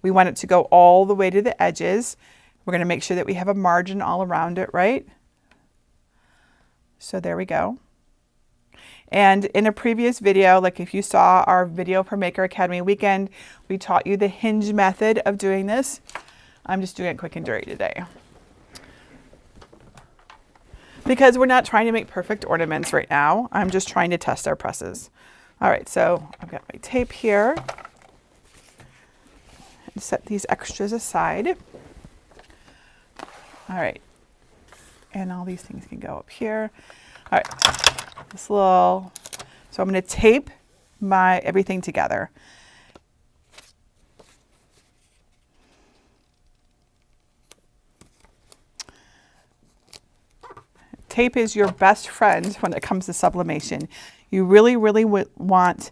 we want it to go all the way to the edges, We're going to make sure that we have a margin all around it, right? So there we go. And in a previous video, like if you saw our video for Maker Academy weekend, we taught you the hinge method of doing this. I'm just doing it quick and dirty today, because we're not trying to make perfect ornaments right now. I'm just trying to test our presses. All right, so I've got my tape here. And set these extras aside. All right, and all these things can go up here. All right, so I'm going to tape my everything together. Tape is your best friend when it comes to sublimation. You really want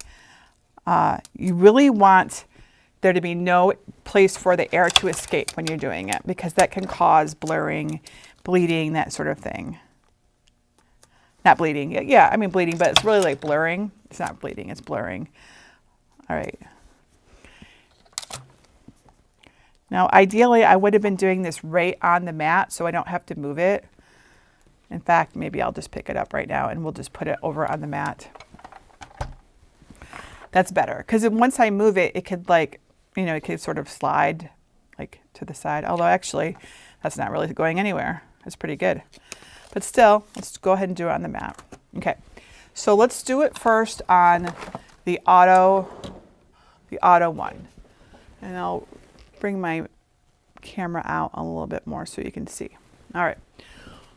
there to be no place for the air to escape when you're doing it, because that can cause blurring, bleeding, that sort of thing. Not bleeding. Yeah, I mean bleeding, but it's really like blurring. It's not bleeding, it's blurring. All right. Now, ideally, I would have been doing this right on the mat so I don't have to move it. In fact, maybe I'll just pick it up right now and we'll just put it over on the mat. That's better, because once I move it, it could like, you know, it could sort of slide like to the side. Although actually, that's not really going anywhere. It's pretty good. But still, let's go ahead and do it on the mat. Okay, so let's do it first on the auto one. And I'll bring my camera out a little bit more so you can see. All right,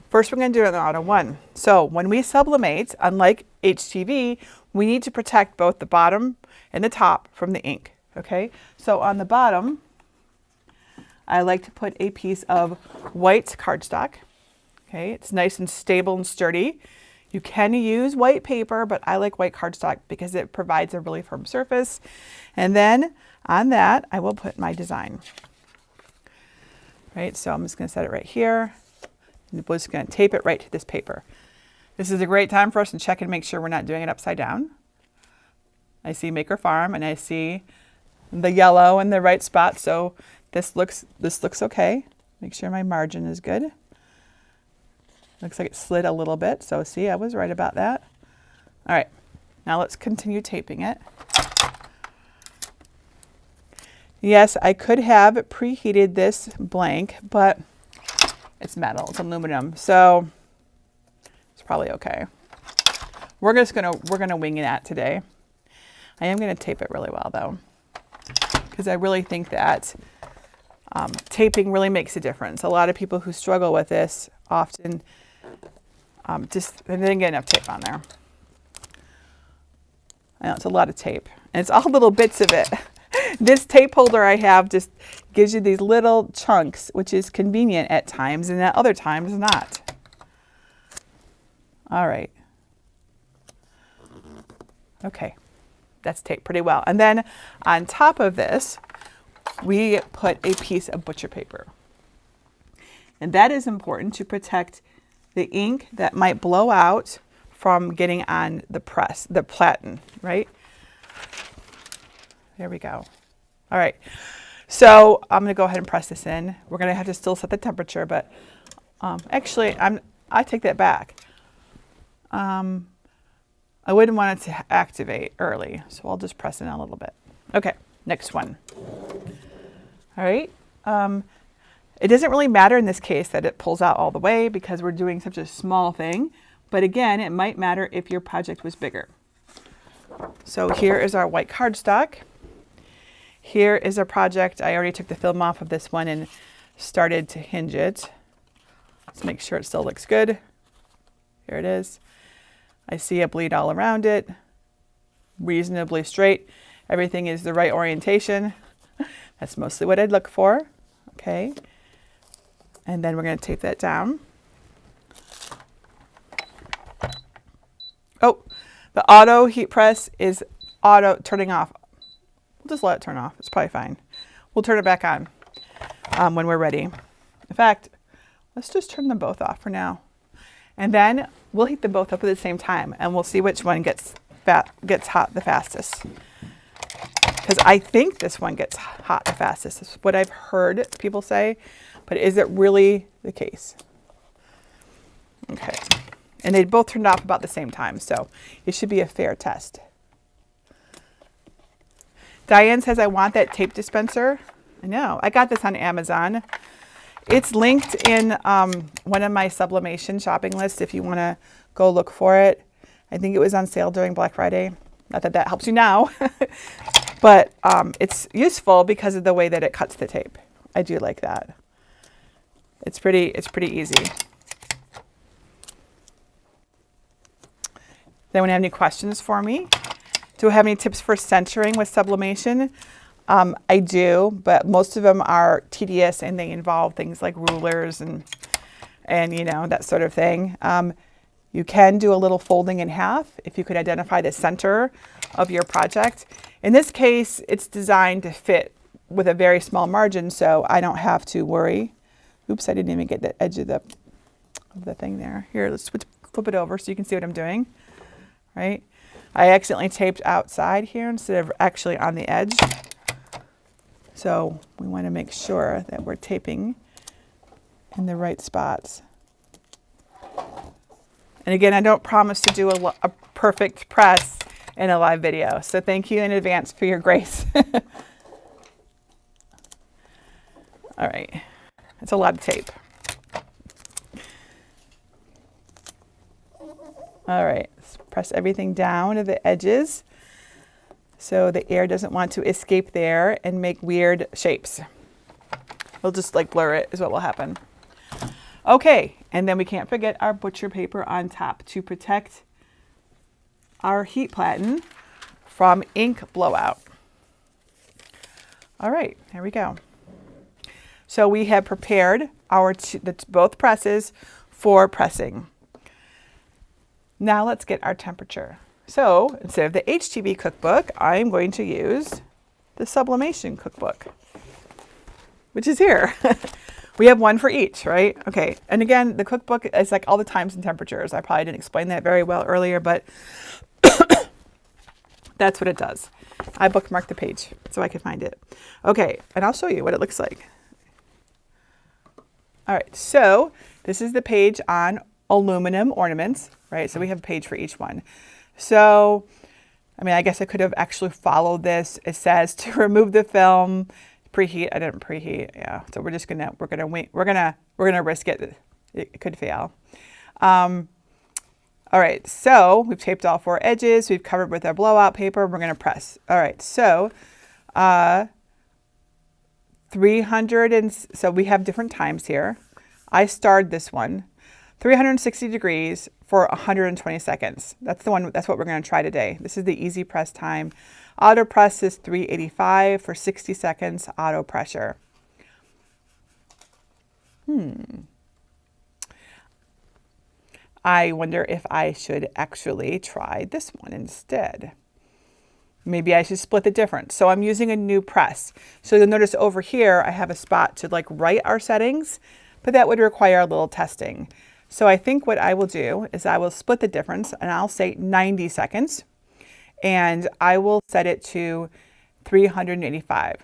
first we're going to do it on the auto one. So when we sublimate, unlike HTV, we need to protect both the bottom and the top from the ink. Okay, so on the bottom, I like to put a piece of white cardstock. Okay, it's nice and stable and sturdy. You can use white paper, but I like white cardstock because it provides a really firm surface. And then on that, I will put my design. Right, so I'm just going to set it right here. And we're just going to tape it right to this paper. This is a great time for us to check and make sure we're not doing it upside down. I see Maker Farm and I see the yellow in the right spot, so this looks okay. Make sure my margin is good. Looks like it slid a little bit, so see, I was right about that. All right, now let's continue taping it. Yes, I could have preheated this blank, but it's metal, it's aluminum, so it's probably okay. We're gonna wing it at today. I am gonna tape it really well though, because I really think that taping really makes a difference. A lot of people who struggle with this often they didn't get enough tape on there. I know it's a lot of tape, and it's all little bits of it. This tape holder I have just gives you these little chunks, which is convenient at times, and at other times not. All right. Okay, that's taped pretty well. And then on top of this, we put a piece of butcher paper. And that is important to protect the ink that might blow out from getting on the press, the platen, right? There we go. All right, so I'm gonna go ahead and press this in. We're gonna have to still set the temperature, but actually I take that back. I wouldn't want it to activate early, so I'll just press in a little bit. Okay, next one. All right, it doesn't really matter in this case that it pulls out all the way because we're doing such a small thing, but again, it might matter if your project was bigger. So here is our white cardstock. Here is a project. I already took the film off of this one and started to hinge it. Let's make sure it still looks good. Here it is. I see a bleed all around it, reasonably straight. Everything is the right orientation. That's mostly what I'd look for. Okay. And then we're going to tape that down. Oh, the auto heat press is auto turning off. We'll just let it turn off. It's probably fine. We'll turn it back on when we're ready. In fact, let's just turn them both off for now. And then we'll heat them both up at the same time and we'll see which one gets hot the fastest. Because I think this one gets hot the fastest. That's what I've heard people say, but is it really the case? Okay. And they both turned off about the same time, so it should be a fair test. Diane says, I want that tape dispenser. I know. I got this on Amazon. It's linked in one of my sublimation shopping lists if you want to go look for it. I think it was on sale during Black Friday. Not that that helps you now, but it's useful because of the way that it cuts the tape. I do like that. It's pretty easy. Does anyone have any questions for me? Do I have any tips for centering with sublimation? I do, but most of them are tedious and they involve things like rulers and you know, that sort of thing. You can do a little folding in half if you could identify the center of your project. In this case, it's designed to fit with a very small margin, so I don't have to worry. Oops, I didn't even get the edge of the thing there. Here, let's flip it over so you can see what I'm doing, right? I accidentally taped outside here instead of actually on the edge. So we want to make sure that we're taping in the right spots. And again, I don't promise to do a perfect press in a live video. So thank you in advance for your grace. All right, that's a lot of tape. All right, let's press everything down to the edges so the air doesn't want to escape there and make weird shapes. We'll just like blur it is what will happen. Okay, and then we can't forget our butcher paper on top to protect our heat platen from ink blowout. All right, there we go. So we have prepared our both presses for pressing. Now let's get our temperature. So instead of the HTV cookbook, I'm going to use the sublimation cookbook, which is here. We have one for each, right? Okay, and again, the cookbook is like all the times and temperatures. I probably didn't explain that very well earlier, but that's what it does. I bookmarked the page so I could find it. Okay, and I'll show you what it looks like. All right, so this is the page on aluminum ornaments, right? So we have a page for each one. So, I mean, I guess I could have actually followed this. It says to remove the film, preheat. I didn't preheat. Yeah. So we're gonna wait. We're gonna risk it. It could fail. All right. So we've taped all four edges. We've covered with our blowout paper. We're gonna press. All right. So, 300 and so we have different times here. I starred this one, 360 degrees for 120 seconds. That's the one. That's what we're going to try today. This is the easy press time. Auto press is 385 for 60 seconds. Auto pressure. I wonder if I should actually try this one instead. Maybe I should split the difference. So I'm using a new press. So you'll notice over here, I have a spot to like write our settings, but that would require a little testing. So I think what I will do is I will split the difference and I'll say 90 seconds and I will set it to 385.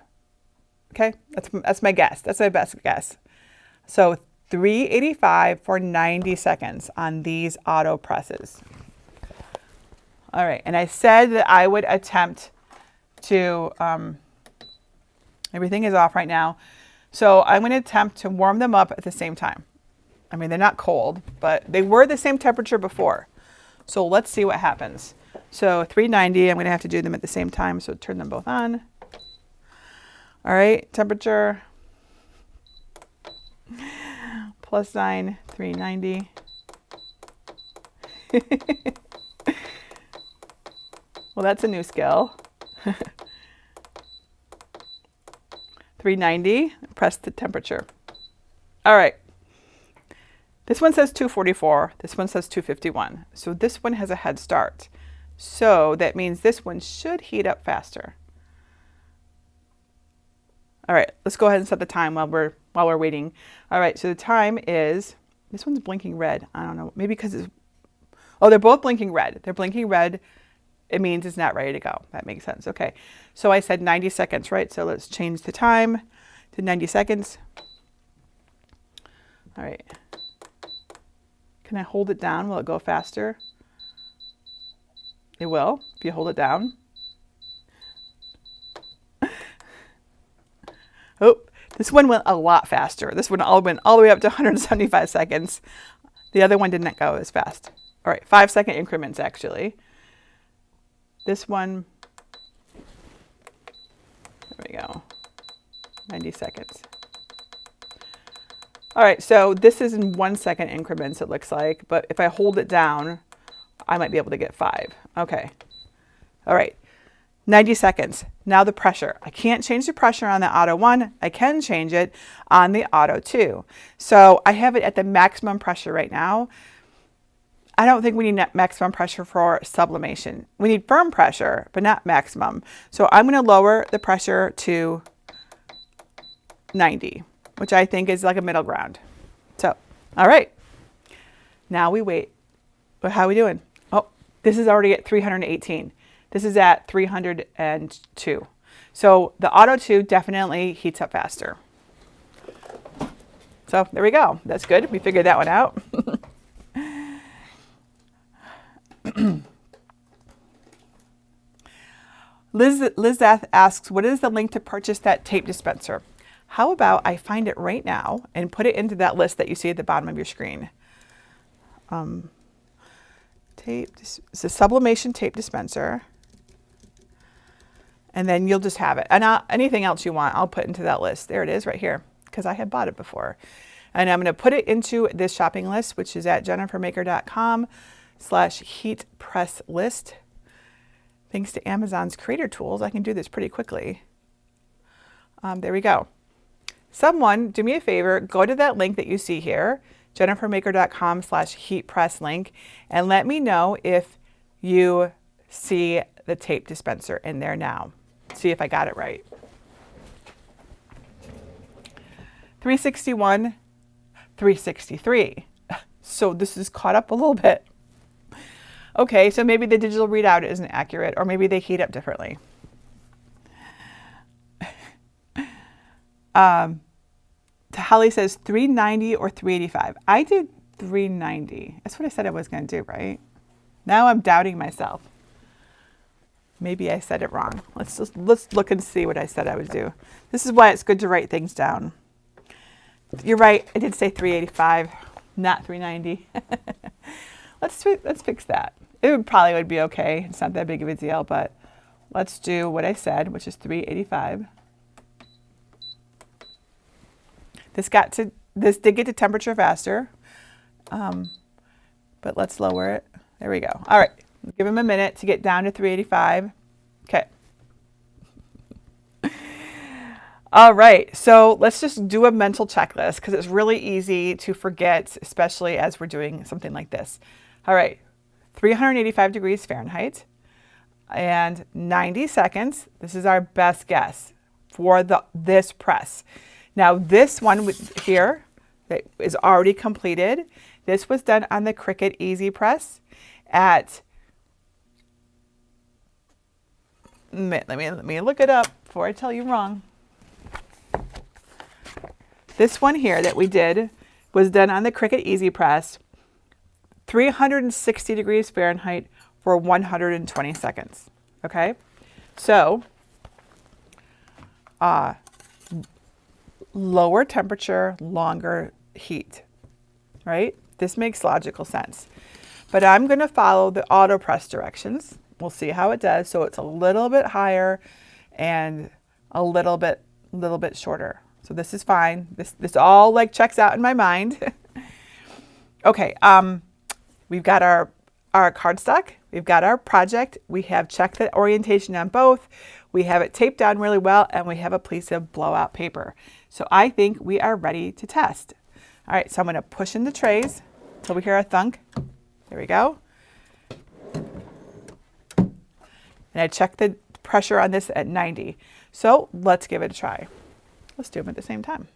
Okay, that's my guess. That's my best guess. So 385 for 90 seconds on these auto presses. All right, and I said that I would attempt to, everything is off right now. So I'm going to attempt to warm them up at the same time. I mean, they're not cold, but they were the same temperature before. So let's see what happens. So 390, I'm going to have to do them at the same time. So turn them both on. All right, temperature, +9, 390. Well, that's a new skill. 390, press the temperature. All right. This one says 244. This one says 251. So this one has a head start. So that means this one should heat up faster. All right, let's go ahead and set the time while we're waiting. All right, so the time is, this one's blinking red. I don't know, maybe because it's, oh, they're both blinking red. They're blinking red. It means it's not ready to go. That makes sense. Okay, so I said 90 seconds, right? So let's change the time to 90 seconds. All right. Can I hold it down? Will it go faster? It will, if you hold it down. Oh, this one went a lot faster. This one went all the way up to 175 seconds. The other one didn't go as fast. All right, 5-second increments actually. This one, there we go, 90 seconds. All right, so this is in 1-second increments it looks like, but if I hold it down, I might be able to get 5. Okay, all right, 90 seconds. Now the pressure. I can't change the pressure on the Auto 1. I can change it on the Auto 2. So I have it at the maximum pressure right now. I don't think we need maximum pressure for sublimation. We need firm pressure, but not maximum. So I'm going to lower the pressure to 90, which I think is like a middle ground. So, all right. Now we wait. But how are we doing? Oh, this is already at 318. This is at 302. So the Auto 2 definitely heats up faster. So there we go. That's good. We figured that one out. Liz asks, what is the link to purchase that tape dispenser? How about I find it right now and put it into that list that you see at the bottom of your screen. It's a sublimation tape dispenser. And then you'll just have it. And anything else you want, I'll put into that list. There it is right here, because I had bought it before. And I'm going to put it into this shopping list, which is at jennifermaker.com/heat press list. Thanks to Amazon's creator tools, I can do this pretty quickly. There we go. Someone, do me a favor, go to that link that you see here, jennifermaker.com/heat press link, and let me know if you see the tape dispenser in there now. See if I got it right. 361, 363. So this is caught up a little bit. Okay, so maybe the digital readout isn't accurate, or maybe they heat up differently. Holly says 390 or 385. I did 390. That's what I said I was going to do, right? Now I'm doubting myself. Maybe I said it wrong. Let's look and see what I said I would do. This is why it's good to write things down. You're right. I did say 385, not 390. Let's fix that. It probably would be okay. It's not that big of a deal, but let's do what I said, which is 385. This did get to temperature faster, but let's lower it. There we go. All right. Give him a minute to get down to 385. Okay. All right, so let's just do a mental checklist because it's really easy to forget, especially as we're doing something like this. All right, 385 degrees Fahrenheit and 90 seconds. This is our best guess for this press. Now this one here that is already completed, this was done on the Cricut Easy Press at, let me look it up before I tell you wrong. This one here that we did was done on the Cricut Easy Press, 360 degrees Fahrenheit for 120 seconds. Okay, so lower temperature, longer heat, right? This makes logical sense. But I'm going to follow the auto press directions. We'll see how it does. So it's a little bit higher and a little bit shorter. So this is fine. This all like checks out in my mind. Okay, we've got our cardstock. We've got our project. We have checked the orientation on both. We have it taped down really well, and we have a piece of blowout paper. So I think we are ready to test. All right, so I'm going to push in the trays till we hear a thunk. There we go. And I checked the pressure on this at 90. So let's give it a try. Let's do them at the same time.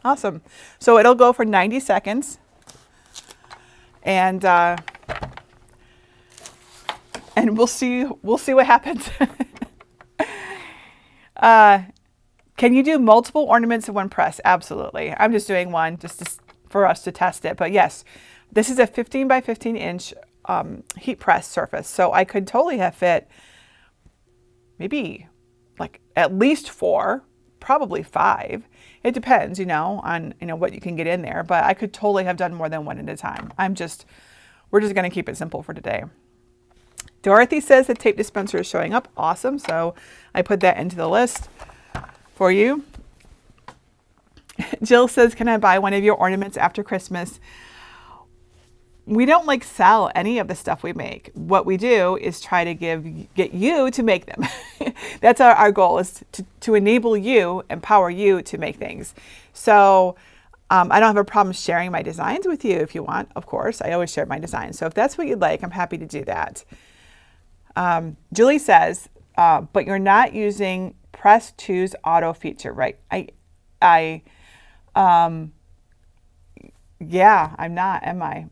Awesome. So it'll go for 90 seconds. And we'll see what happens. Can you do multiple ornaments in one press? Absolutely. I'm just doing one for us to test it. But yes, this is a 15 by 15 inch heat press surface. So I could totally have fit maybe like at least 4, probably 5. It depends, on what you can get in there. But I could totally have done more than one at a time. We're just going to keep it simple for today. Dorothy says the tape dispenser is showing up. Awesome. So I put that into the list for you. Jill says, can I buy one of your ornaments after Christmas? We don't sell any of the stuff we make. What we do is try to get you to make them. That's our goal, is to enable you, empower you to make things. So I don't have a problem sharing my designs with you if you want, of course. I always share my designs. So if that's what you'd like, I'm happy to do that. Julie says, but you're not using Press 2's auto feature, right? Yeah, I'm not, am I?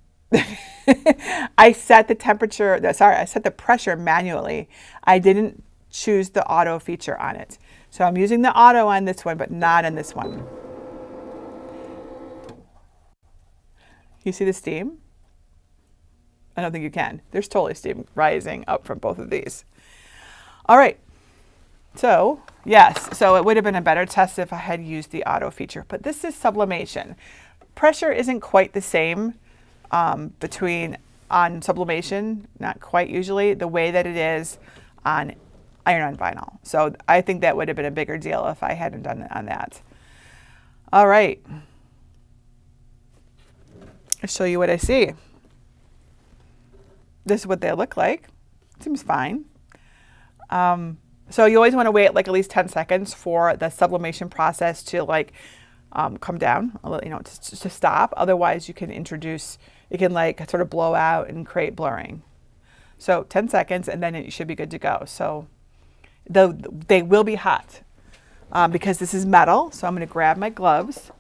I set the I set the pressure manually. I didn't choose the auto feature on it. So I'm using the auto on this one, but not on this one. You see the steam? I don't think you can. There's totally steam rising up from both of these. All right. So yes, so it would have been a better test if I had used the auto feature, but this is sublimation. Pressure isn't quite the same on sublimation, not quite usually, the way that it is on iron-on vinyl. So I think that would have been a bigger deal if I hadn't done it on that. All right. I'll show you what I see. This is what they look like. Seems fine. So you always want to wait at least 10 seconds for the sublimation process to come down, to stop. Otherwise you can sort of blow out and create blurring. So 10 seconds and then it should be good to go. So they will be hot because this is metal. So I'm going to grab my gloves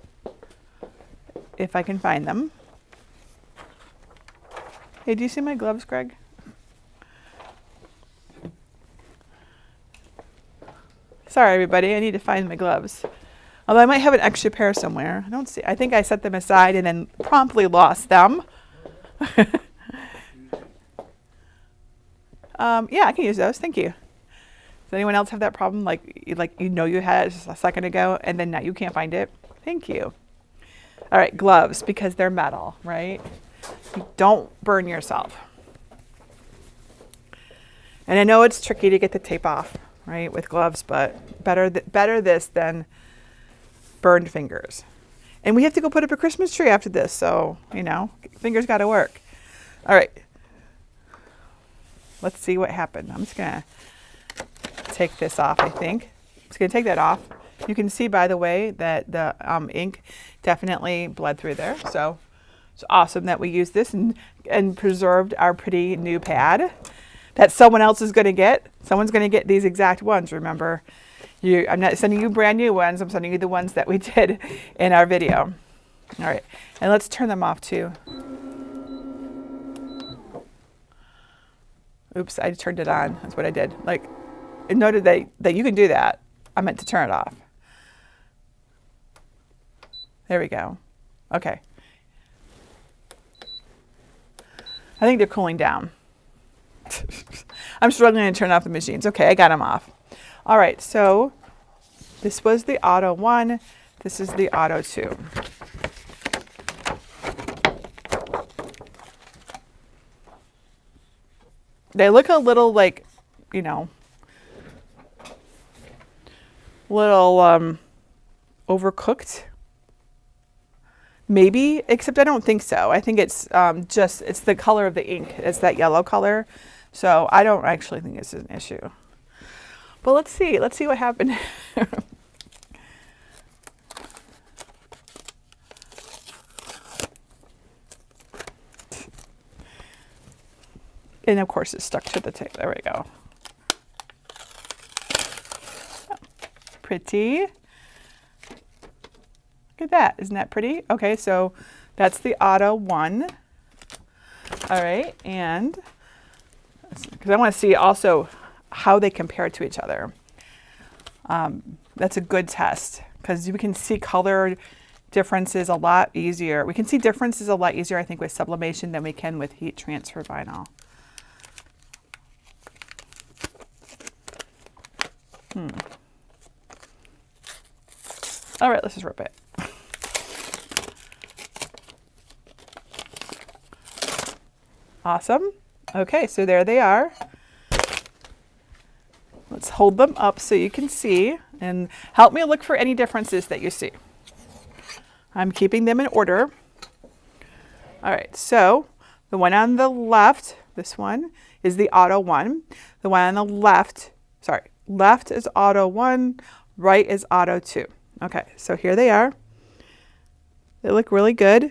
if I can find them. Hey, do you see my gloves, Greg? Sorry, everybody. I need to find my gloves. Although I might have an extra pair somewhere. I think I set them aside and then promptly lost them. Yeah, I can use those. Thank you. Does anyone else have that problem? You had it just a second ago and then now you can't find it? Thank you. All right, gloves, because they're metal, right? You don't burn yourself. And I know it's tricky to get the tape off, right, with gloves, but better this than burned fingers. And we have to go put up a Christmas tree after this, so, fingers got to work. All right. Let's see what happened. I'm just going to take this off, I think. I'm just going to take that off. You can see, by the way, that the ink definitely bled through there. So it's awesome that we used this and preserved our pretty new pad that someone else is going to get. Someone's going to get these exact ones, remember. I'm not sending you brand new ones. I'm sending you the ones that we did in our video. All right, and let's turn them off too. Oops, I turned it on. That's what I did. It noted that you can do that. I meant to turn it off. There we go. Okay. I think they're cooling down. I'm struggling to turn off the machines. Okay, I got them off. All right, so this was the Auto 1. This is the Auto 2. They look a little overcooked. Maybe, except I don't think so. I think it's it's the color of the ink. It's that yellow color. So I don't actually think this is an issue. But let's see what happened. And of course it's stuck to the tape. There we go. Pretty. Look at that. Isn't that pretty? Okay, so that's the Auto 1. All right, and because I want to see also how they compare to each other. That's a good test because we can see color differences a lot easier. We can see differences a lot easier, I think, with sublimation than we can with heat transfer vinyl. All right, let's just rip it. Awesome. Okay, so there they are. Let's hold them up so you can see and help me look for any differences that you see. I'm keeping them in order. All right, so the one on the left, this one, is the Auto 1. The one on the left, sorry, left is Auto 1, right is Auto 2. Okay, so here they are. They look really good.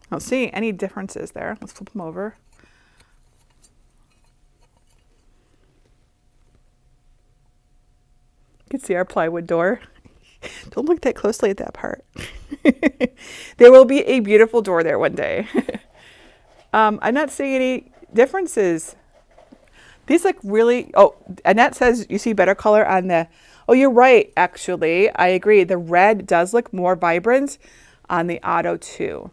I don't see any differences there. Let's flip them over. You can see our plywood door. Don't look that closely at that part. There will be a beautiful door there one day. I'm not seeing any differences. These look really, oh, Annette says you see better color on the, oh, you're right, actually. I agree. The red does look more vibrant on the Auto 2.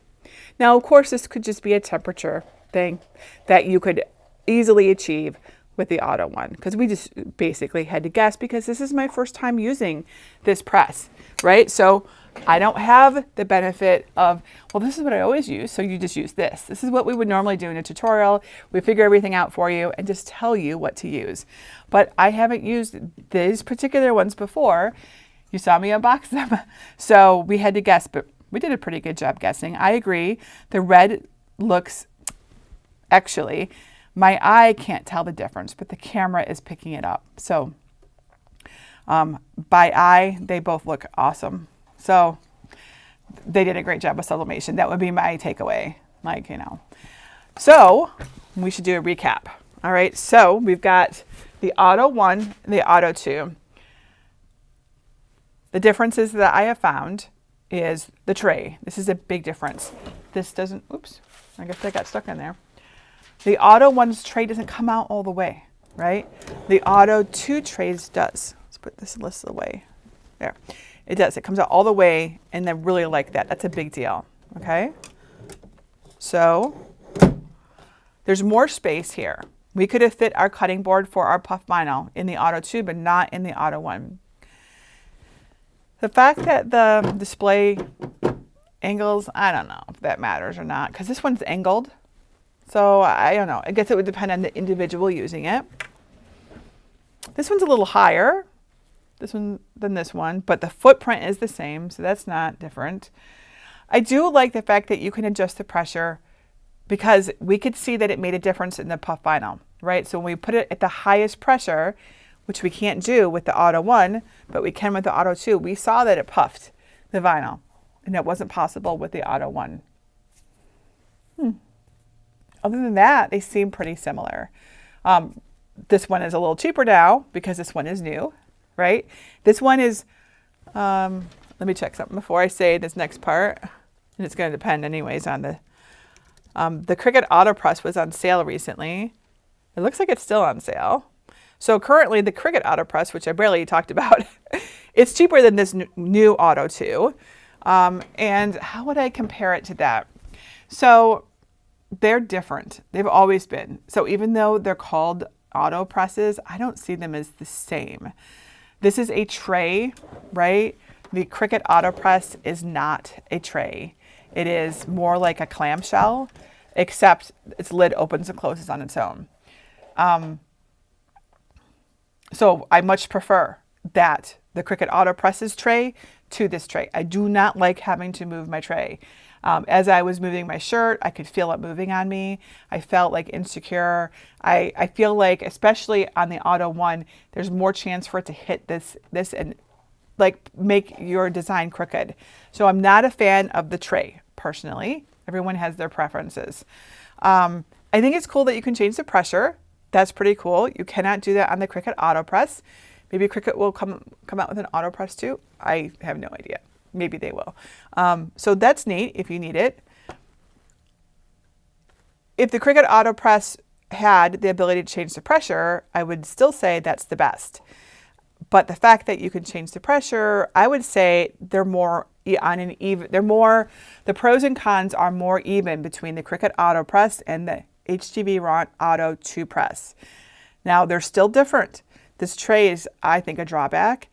Now, of course, this could just be a temperature thing that you could easily achieve with the Auto 1 because we just basically had to guess because this is my first time using this press, right? So I don't have the benefit of, well, this is what I always use, so you just use this. This is what we would normally do in a tutorial. We figure everything out for you and just tell you what to use. But I haven't used these particular ones before. You saw me unbox them. So we had to guess, but we did a pretty good job guessing. I agree. The red looks, actually, my eye can't tell the difference, but the camera is picking it up. So by eye, they both look awesome. So they did a great job with sublimation. That would be my takeaway, like, you know. So we should do a recap. All right, so we've got the Auto 1 and the Auto 2. The differences that I have found is the tray. This is a big difference. This doesn't, oops, I guess I got stuck in there. The Auto 1's tray doesn't come out all the way, right? The Auto 2 trays does. Let's put this list away. There. It does. It comes out all the way, and I really like that. That's a big deal, okay? So there's more space here. We could have fit our cutting board for our puff vinyl in the Auto 2, but not in the Auto 1. The fact that the display angles, I don't know if that matters or not, because this one's angled. So I don't know. I guess it would depend on the individual using it. This one's a little higher, this one than this one, but the footprint is the same, so that's not different. I do like the fact that you can adjust the pressure because we could see that it made a difference in the puff vinyl, right? So when we put it at the highest pressure, which we can't do with the Auto 1, but we can with the Auto 2, we saw that it puffed the vinyl, and that wasn't possible with the Auto 1. Other than that, they seem pretty similar. This one is a little cheaper now because this one is new, right? This one is, let me check something before I say this next part, and it's going to depend anyways on the Cricut Auto Press was on sale recently. It looks like it's still on sale. So currently the Cricut Auto Press, which I barely talked about, it's cheaper than this new Auto 2. And how would I compare it to that? So they're different. They've always been. So even though they're called auto presses, I don't see them as the same. This is a tray, right? The Cricut Auto Press is not a tray. It is more like a clamshell, except its lid opens and closes on its own. So I much prefer that the Cricut Auto Press's tray to this tray. I do not like having to move my tray. As I was moving my shirt, I could feel it moving on me. I felt like insecure. I feel like, especially on the Auto 1, there's more chance for it to hit this and like make your design crooked. So I'm not a fan of the tray, personally. Everyone has their preferences. I think it's cool that you can change the pressure. That's pretty cool. You cannot do that on the Cricut Auto Press. Maybe Cricut will come out with an Auto Press too. I have no idea. Maybe they will. So that's neat if you need it. If the Cricut Auto Press had the ability to change the pressure, I would still say that's the best. But the fact that you can change the pressure, I would say they're more on an even, the pros and cons are more even between the Cricut Auto Press and the HTVront Auto 2 Press. Now they're still different. This tray is, I think, a drawback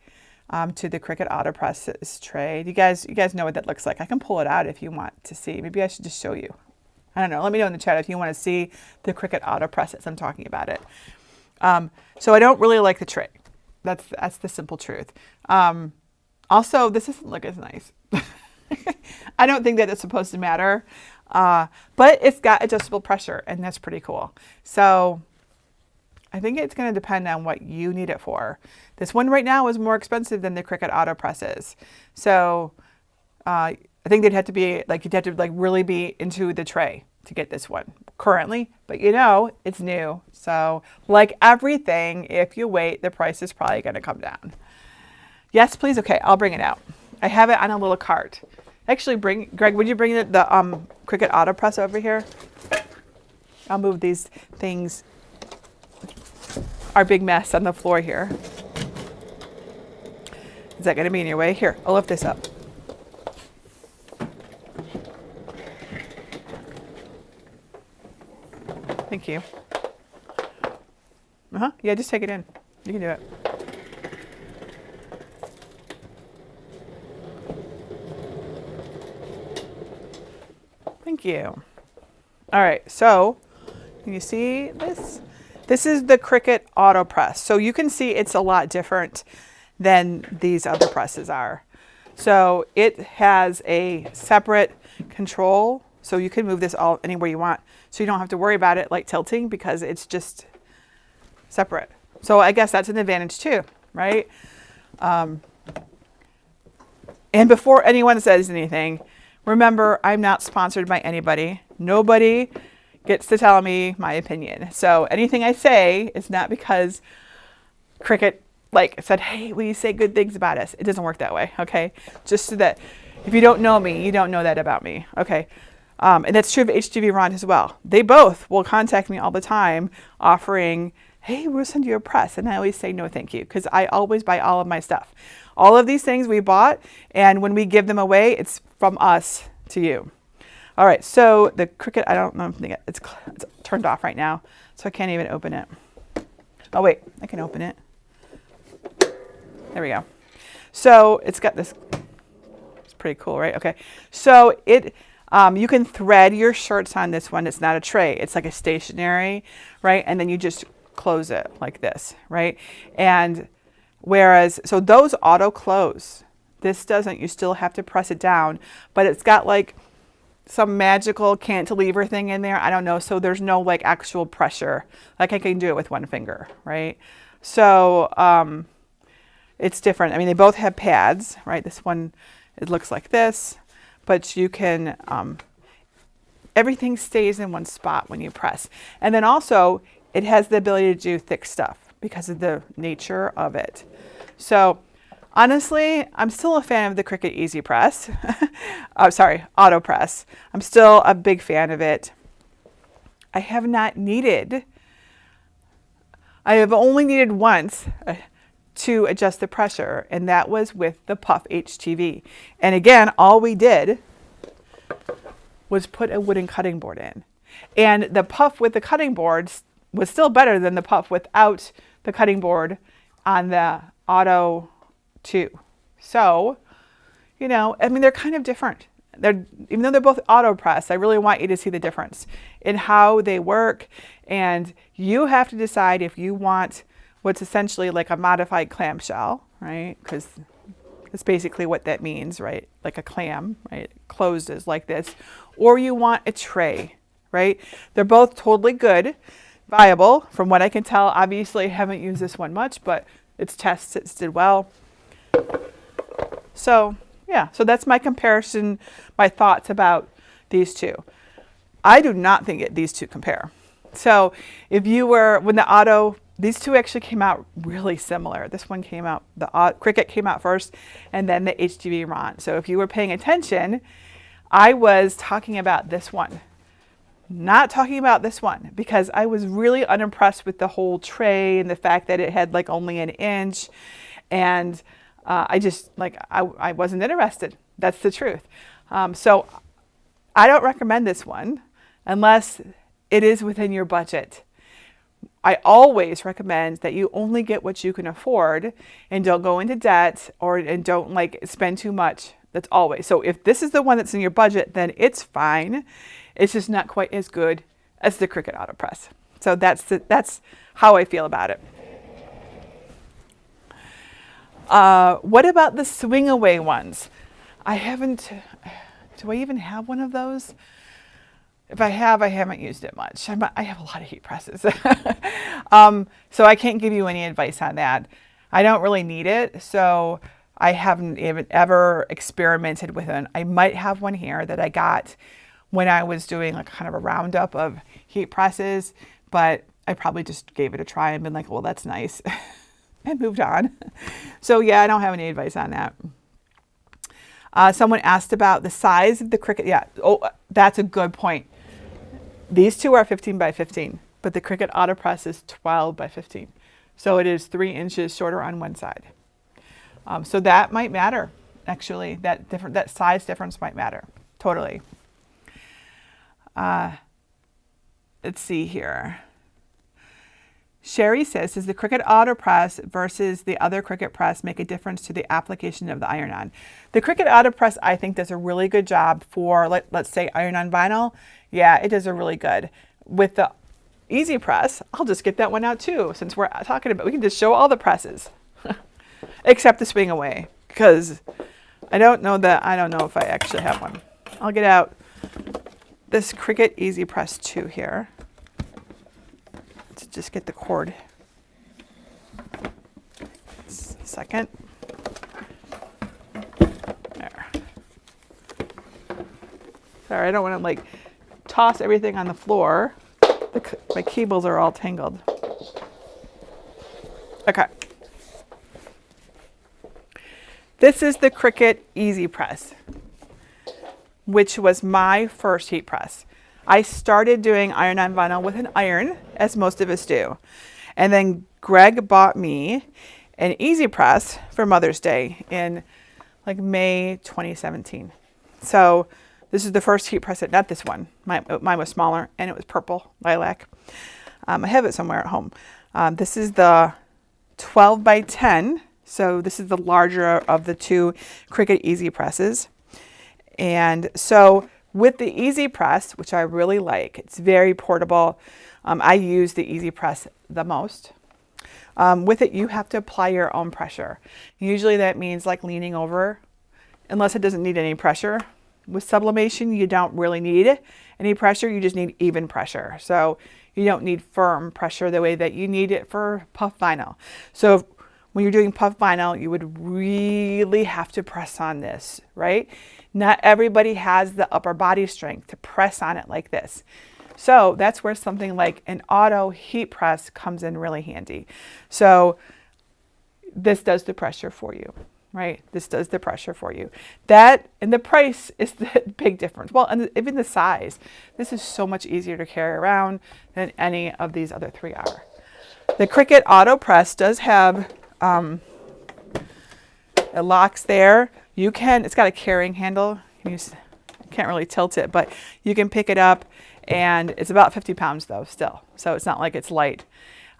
to the Cricut Auto Press's tray. You guys know what that looks like. I can pull it out if you want to see. Maybe I should just show you. I don't know. Let me know in the chat if you want to see the Cricut Auto Press as I'm talking about it. So I don't really like the tray. That's the simple truth. Also, this doesn't look as nice. I don't think that it's supposed to matter, but it's got adjustable pressure, and that's pretty cool. So I think it's going to depend on what you need it for. This one right now is more expensive than the Cricut Auto Press is. So I think they'd have to be you'd have to really be into the tray to get this one currently, but it's new. So like everything, if you wait, the price is probably going to come down. Yes, please. Okay, I'll bring it out. I have it on a little cart. Actually, Greg, would you bring the Cricut Auto Press over here? I'll move these things, our big mess on the floor here. Is that going to be in your way? Here, I'll lift this up. Thank you. Yeah, just take it in. You can do it. Thank you. All right, so can you see this? This is the Cricut Auto Press. So you can see it's a lot different than these other presses are. So it has a separate control, so you can move this all anywhere you want. So you don't have to worry about it like tilting because it's just separate. So I guess that's an advantage too, right? And before anyone says anything, remember, I'm not sponsored by anybody. Nobody gets to tell me my opinion. So anything I say is not because Cricut said, hey, will you say good things about us? It doesn't work that way, okay? Just so that if you don't know me, you don't know that about me, okay? And that's true of HTVront as well. They both will contact me all the time offering, hey, we'll send you a press. And I always say no thank you because I always buy all of my stuff. All of these things we bought, and when we give them away, it's from us to you. All right, so the Cricut, I don't know if it's turned off right now, so I can't even open it. Oh wait, I can open it. There we go. So it's got this, it's pretty cool, right? Okay, so you can thread your shirts on this one. It's not a tray, it's like a stationary, right? And then you just close it like this, right? And whereas, so those auto close. This doesn't, you still have to press it down, but it's got like some magical cantilever thing in there. I don't know. So there's no actual pressure. Like I can do it with one finger, right? So it's different. I mean, they both have pads, right? This one, it looks like this, but you can, everything stays in one spot when you press. And then also it has the ability to do thick stuff because of the nature of it. So honestly, I'm still a fan of the Cricut Easy Press. Auto Press. I'm still a big fan of it. I have only needed once to adjust the pressure, and that was with the Puff HTV. And again, all we did was put a wooden cutting board in. And the Puff with the cutting board was still better than the Puff without the cutting board on the Auto 2. So, I mean, they're kind of different. Even though they're both auto press, I really want you to see the difference in how they work. And you have to decide if you want what's essentially like a modified clamshell, right? Because that's basically what that means, right? Like a clam, right? Closed is like this. Or you want a tray, right? They're both totally good, viable. From what I can tell, obviously I haven't used this one much, but its tests, it did well. So yeah, so that's my comparison, my thoughts about these two. I do not think these two compare. So if you were, these two actually came out really similar. This one came out, the Cricut came out first, and then the HTVront. So if you were paying attention, I was talking about this one Not talking about this one because I was really unimpressed with the whole tray and the fact that it had like only an inch, and I just like I wasn't interested. That's the truth. So I don't recommend this one unless it is within your budget. I always recommend that you only get what you can afford and don't go into debt and don't like spend too much. That's always. So if this is the one that's in your budget, then it's fine. It's just not quite as good as the Cricut Auto Press. So that's how I feel about it. What about the swing away ones? I haven't, do I even have one of those? If I have, I haven't used it much. I have a lot of heat presses. So I can't give you any advice on that. I don't really need it. So I haven't even ever experimented with it. I might have one here that I got when I was doing like kind of a roundup of heat presses, but I probably just gave it a try and been like, well, that's nice, and moved on. So yeah, I don't have any advice on that. Someone asked about the size of the Cricut. Yeah, oh, that's a good point. These two are 15 by 15, but the Cricut Auto Press is 12 by 15. So it is 3 inches shorter on one side. So that might matter, actually. That size difference might matter, totally. Let's see here. Sherry says, does the Cricut Auto Press versus the other Cricut press make a difference to the application of the iron-on? The Cricut Auto Press, I think, does a really good job for, let's say, iron-on vinyl. Yeah, it does a really good. With the Easy Press, I'll just get that one out too, since we're talking about, we can just show all the presses, except the swing away, because I don't know if I actually have one. I'll get out this Cricut Easy Press 2 here. To just get the cord. Second. There. Sorry, I don't want to like toss everything on the floor. My cables are all tangled. Okay. This is the Cricut Easy Press, which was my first heat press. I started doing iron-on vinyl with an iron, as most of us do. And then Greg bought me an Easy Press for Mother's Day in like May 2017. So this is the first heat press, not this one. Mine was smaller and it was purple, lilac. I have it somewhere at home. This is the 12 by 10. So this is the larger of the two Cricut Easy Presses. And so with the Easy Press, which I really like, it's very portable. I use the Easy Press the most. With it, you have to apply your own pressure. Usually that means like leaning over, unless it doesn't need any pressure. With sublimation, you don't really need any pressure. You just need even pressure. So you don't need firm pressure the way that you need it for puff vinyl. So when you're doing puff vinyl, you would really have to press on this, right? Not everybody has the upper body strength to press on it like this. So that's where something like an auto heat press comes in really handy. So this does the pressure for you, right? This does the pressure for you. That and the price is the big difference. Well, and even the size. This is so much easier to carry around than any of these other three are. The Cricut Auto Press does have it locks there. It's got a carrying handle. You can't really tilt it, but you can pick it up, and it's about 50 pounds though still. So it's not like it's light.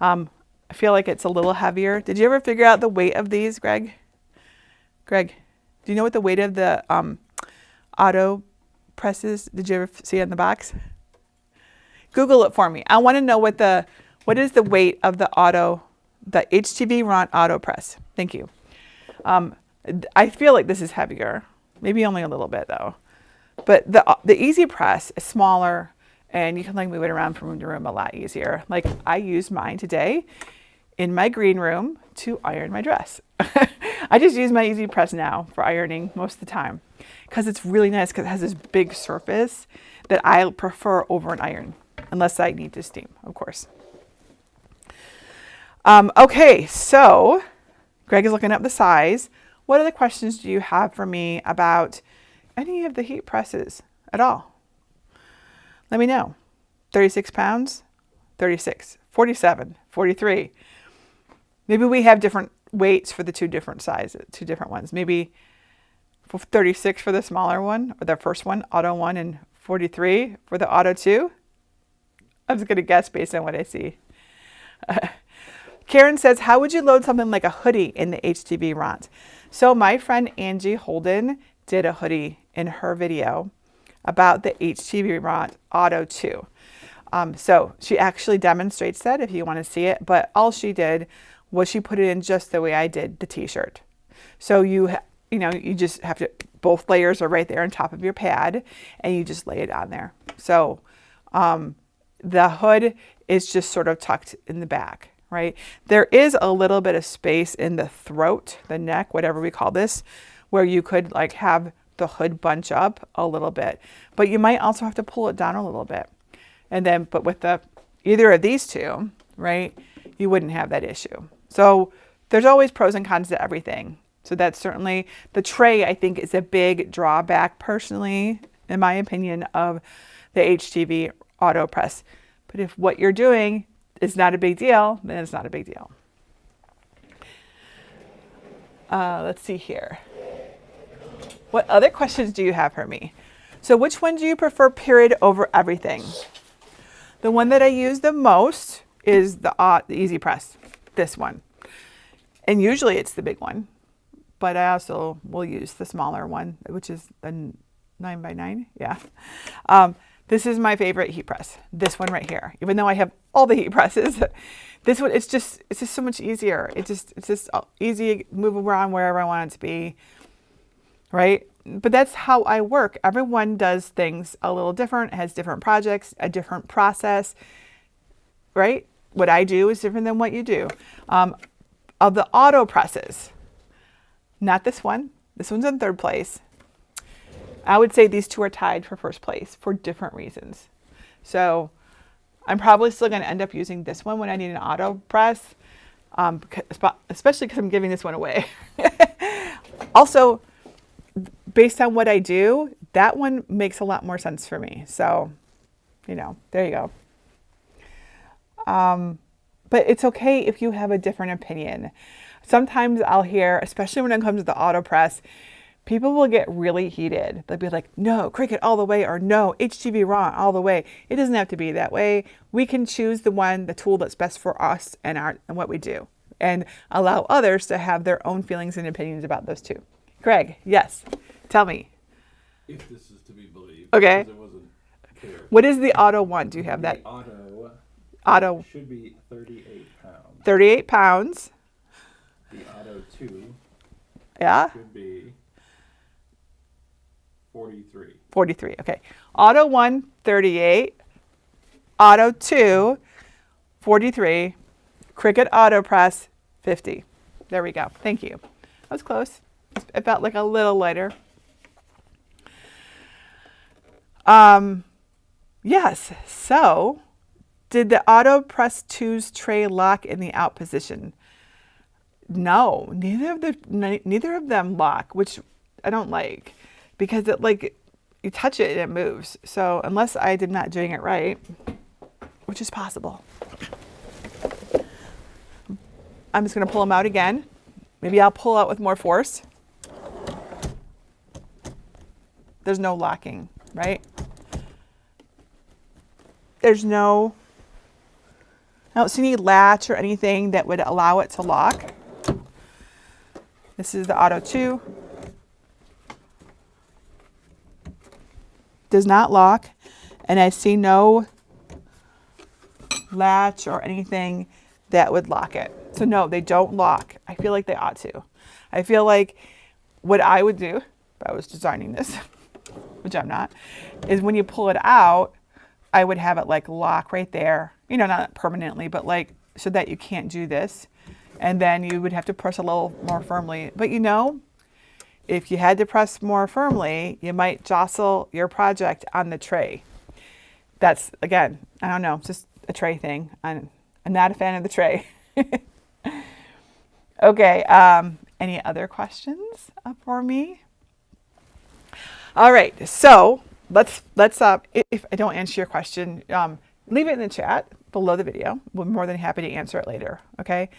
I feel like it's a little heavier. Did you ever figure out the weight of these, Greg? Greg, do you know what the weight of the auto press is? Did you ever see it in the box? Google it for me. I want to know what is the weight of the HTVront Auto Press. Thank you. I feel like this is heavier, maybe only a little bit though. But the Easy Press is smaller, and you can like move it around from room to room a lot easier. Like I used mine today in my green room to iron my dress. I just use my Easy Press now for ironing most of the time because it's really nice because it has this big surface that I prefer over an iron, unless I need to steam, of course. Okay, so Greg is looking up the size. What other questions do you have for me about any of the heat presses at all? Let me know. 36 pounds, 36, 47, 43. Maybe we have different weights for the two different sizes, two different ones. Maybe 36 for the smaller one, or the first one, Auto 1, and 43 for the Auto 2. I'm just going to guess based on what I see. Karen says, how would you load something like a hoodie in the HTVront? So my friend Angie Holden did a hoodie in her video about the HTVront Auto 2. So she actually demonstrates that if you want to see it, but all she did was she put it in just the way I did the t-shirt. So you just have to, both layers are right there on top of your pad, and you just lay it on there. So the hood is just sort of tucked in the back, right? There is a little bit of space in the throat, the neck, whatever we call this, where you could like have the hood bunch up a little bit, but you might also have to pull it down a little bit. And then, but with either of these two, right, you wouldn't have that issue. So there's always pros and cons to everything. So that's certainly, the tray I think is a big drawback personally, in my opinion, of the HTV Auto Press. But if what you're doing is not a big deal, then it's not a big deal. Let's see here. What other questions do you have for me? So which one do you prefer, period, over everything? The one that I use the most is the Easy Press, this one. And usually it's the big one, but I also will use the smaller one, which is the 9x9. Yeah. This is my favorite heat press, this one right here. Even though I have all the heat presses, this one, it's just so much easier. It's just easy, move around wherever I want it to be, right? But that's how I work. Everyone does things a little different, has different projects, a different process, right? What I do is different than what you do. Of the auto presses, not this one. This one's in third place. I would say these two are tied for first place for different reasons. So I'm probably still going to end up using this one when I need an auto press, especially because I'm giving this one away. Also, based on what I do, that one makes a lot more sense for me. So, there you go. But it's okay if you have a different opinion. Sometimes I'll hear, especially when it comes to the auto press, people will get really heated. They'll be like, no, Cricut all the way, or no, HTVront all the way. It doesn't have to be that way. We can choose the tool that's best for us and what we do, and allow others to have their own feelings and opinions about those two. Greg, yes, tell me. If this is to be believed. Okay. Because it wasn't clear. What is the Auto 1? Do you have that? The Auto should be 38 pounds. 38 pounds. The Auto 2 Yeah. should be 43. 43. Okay. Auto 1, 38. Auto 2, 43. Cricut Auto Press, 50. There we go. Thank you. That was close. It felt like a little lighter. Yes. So, did the Auto Press 2's tray lock in the out position? No, neither of them lock, which I don't like, because you touch it and it moves. So unless I did not doing it right, which is possible, I'm just going to pull them out again. Maybe I'll pull out with more force. There's no locking, right? I don't see any latch or anything that would allow it to lock. This is the Auto 2. Does not lock, and I see no latch or anything that would lock it. So no, they don't lock. I feel like they ought to. I feel like what I would do if I was designing this, which I'm not, is when you pull it out, I would have it lock right there, not permanently, but so that you can't do this. And then you would have to press a little more firmly. But if you had to press more firmly, you might jostle your project on the tray. That's, again, I don't know, just a tray thing. I'm not a fan of the tray. Okay, any other questions for me? All right, so let's if I don't answer your question, leave it in the chat below the video. We're more than happy to answer it later, okay?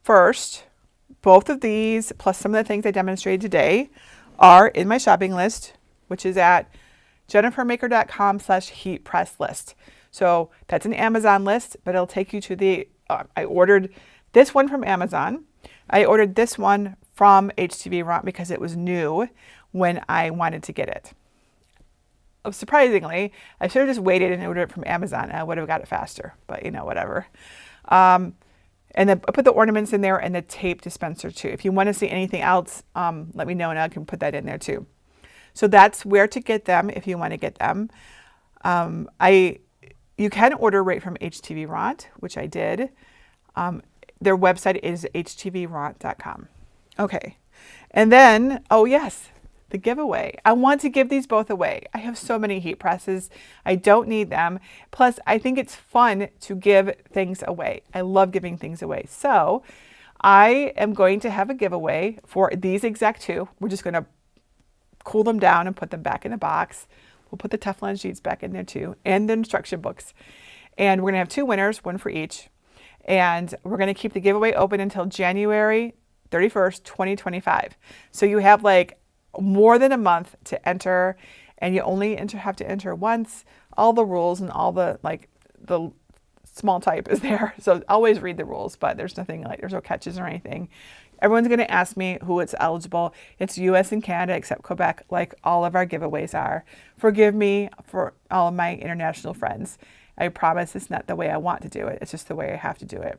First, both of these, plus some of the things I demonstrated today, are in my shopping list, which is at jennifermaker.com/heat press list. So that's an Amazon list, but it'll take you to the, I ordered this one from Amazon. I ordered this one from HTVront because it was new when I wanted to get it. Surprisingly, I should have just waited and ordered it from Amazon. I would have got it faster, but you know, whatever. And then I put the ornaments in there and the tape dispenser too. If you want to see anything else, let me know and I can put that in there too. So that's where to get them if you want to get them. You can order right from HTVront, which I did. Their website is HTVront.com. Okay. And then, oh yes, the giveaway. I want to give these both away. I have so many heat presses. I don't need them. Plus, I think it's fun to give things away. I love giving things away. So I am going to have a giveaway for these exact two. We're just going to cool them down and put them back in the box. We'll put the Teflon sheets back in there too, and the instruction books. And we're going to have two winners, one for each. And we're going to keep the giveaway open until January 31st, 2025. So you have like more than a month to enter, and you only have to enter once. All the rules and all the the small type is there. So always read the rules, but there's nothing there's no catches or anything. Everyone's going to ask me who it's eligible. It's US and Canada except Quebec, like all of our giveaways are. Forgive me for all of my international friends. I promise it's not the way I want to do it. It's just the way I have to do it.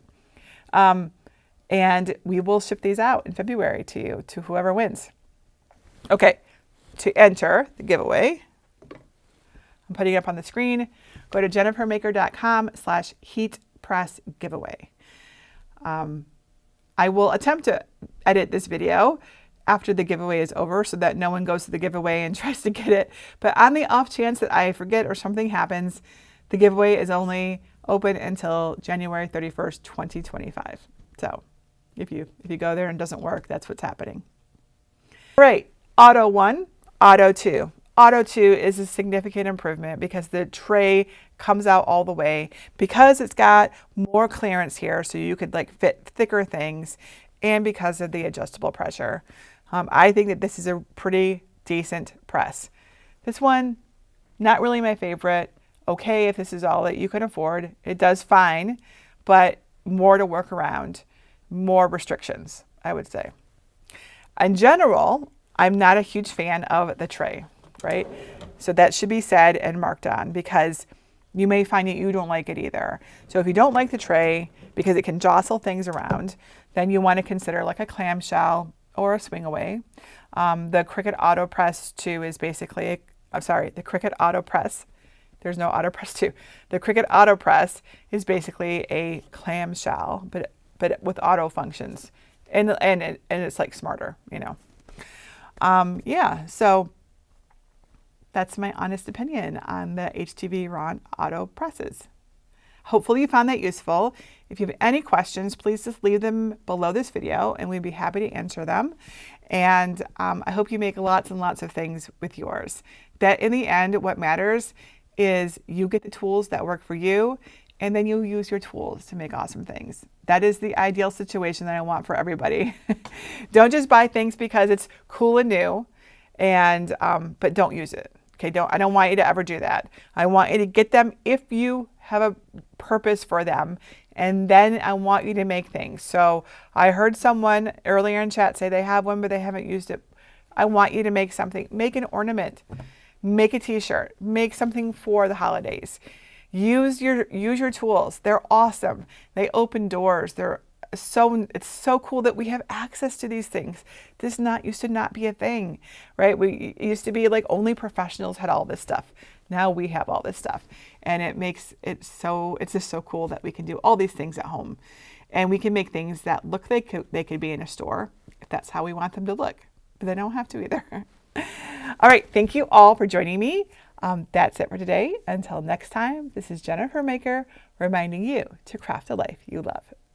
And we will ship these out in February to you, to whoever wins. Okay, to enter the giveaway, I'm putting it up on the screen. Go to jennifermaker.com/heat press giveaway. I will attempt to edit this video after the giveaway is over so that no one goes to the giveaway and tries to get it. But on the off chance that I forget or something happens, the giveaway is only open until January 31st, 2025. So if you go there and it doesn't work, that's what's happening. All right, Auto 1, Auto 2. Auto 2 is a significant improvement because the tray comes out all the way, because it's got more clearance here so you could fit thicker things, and because of the adjustable pressure. I think that this is a pretty decent press. This one, not really my favorite. Okay, if this is all that you can afford, it does fine, but more to work around, more restrictions, I would say. In general, I'm not a huge fan of the tray, right? So that should be said and marked on, because you may find that you don't like it either. So if you don't like the tray because it can jostle things around, then you want to consider like a clamshell or a swing away. The Cricut Auto Press 2 is basically, the Cricut Auto Press. There's no Auto Press 2. The Cricut Auto Press is basically a clamshell, but with auto functions, and it's like smarter, you know. Yeah, so that's my honest opinion on the HTVront Auto Presses. Hopefully you found that useful. If you have any questions, please just leave them below this video and we'd be happy to answer them. And I hope you make lots and lots of things with yours. That in the end, what matters is you get the tools that work for you, and then you use your tools to make awesome things. That is the ideal situation that I want for everybody. Don't just buy things because it's cool and new, and but don't use it. Okay, I don't want you to ever do that. I want you to get them if you have a purpose for them, and then I want you to make things. So I heard someone earlier in chat say they have one, but they haven't used it. I want you to make something. Make an ornament. Make a t-shirt. Make something for the holidays. Use your tools. They're awesome. They open doors. It's so cool that we have access to these things. This used to not be a thing, right? It used to be like only professionals had all this stuff. Now we have all this stuff, and it's just so cool that we can do all these things at home, and we can make things that look they could be in a store if that's how we want them to look, but they don't have to either. All right, thank you all for joining me. That's it for today. Until next time, this is Jennifer Maker reminding you to craft a life you love.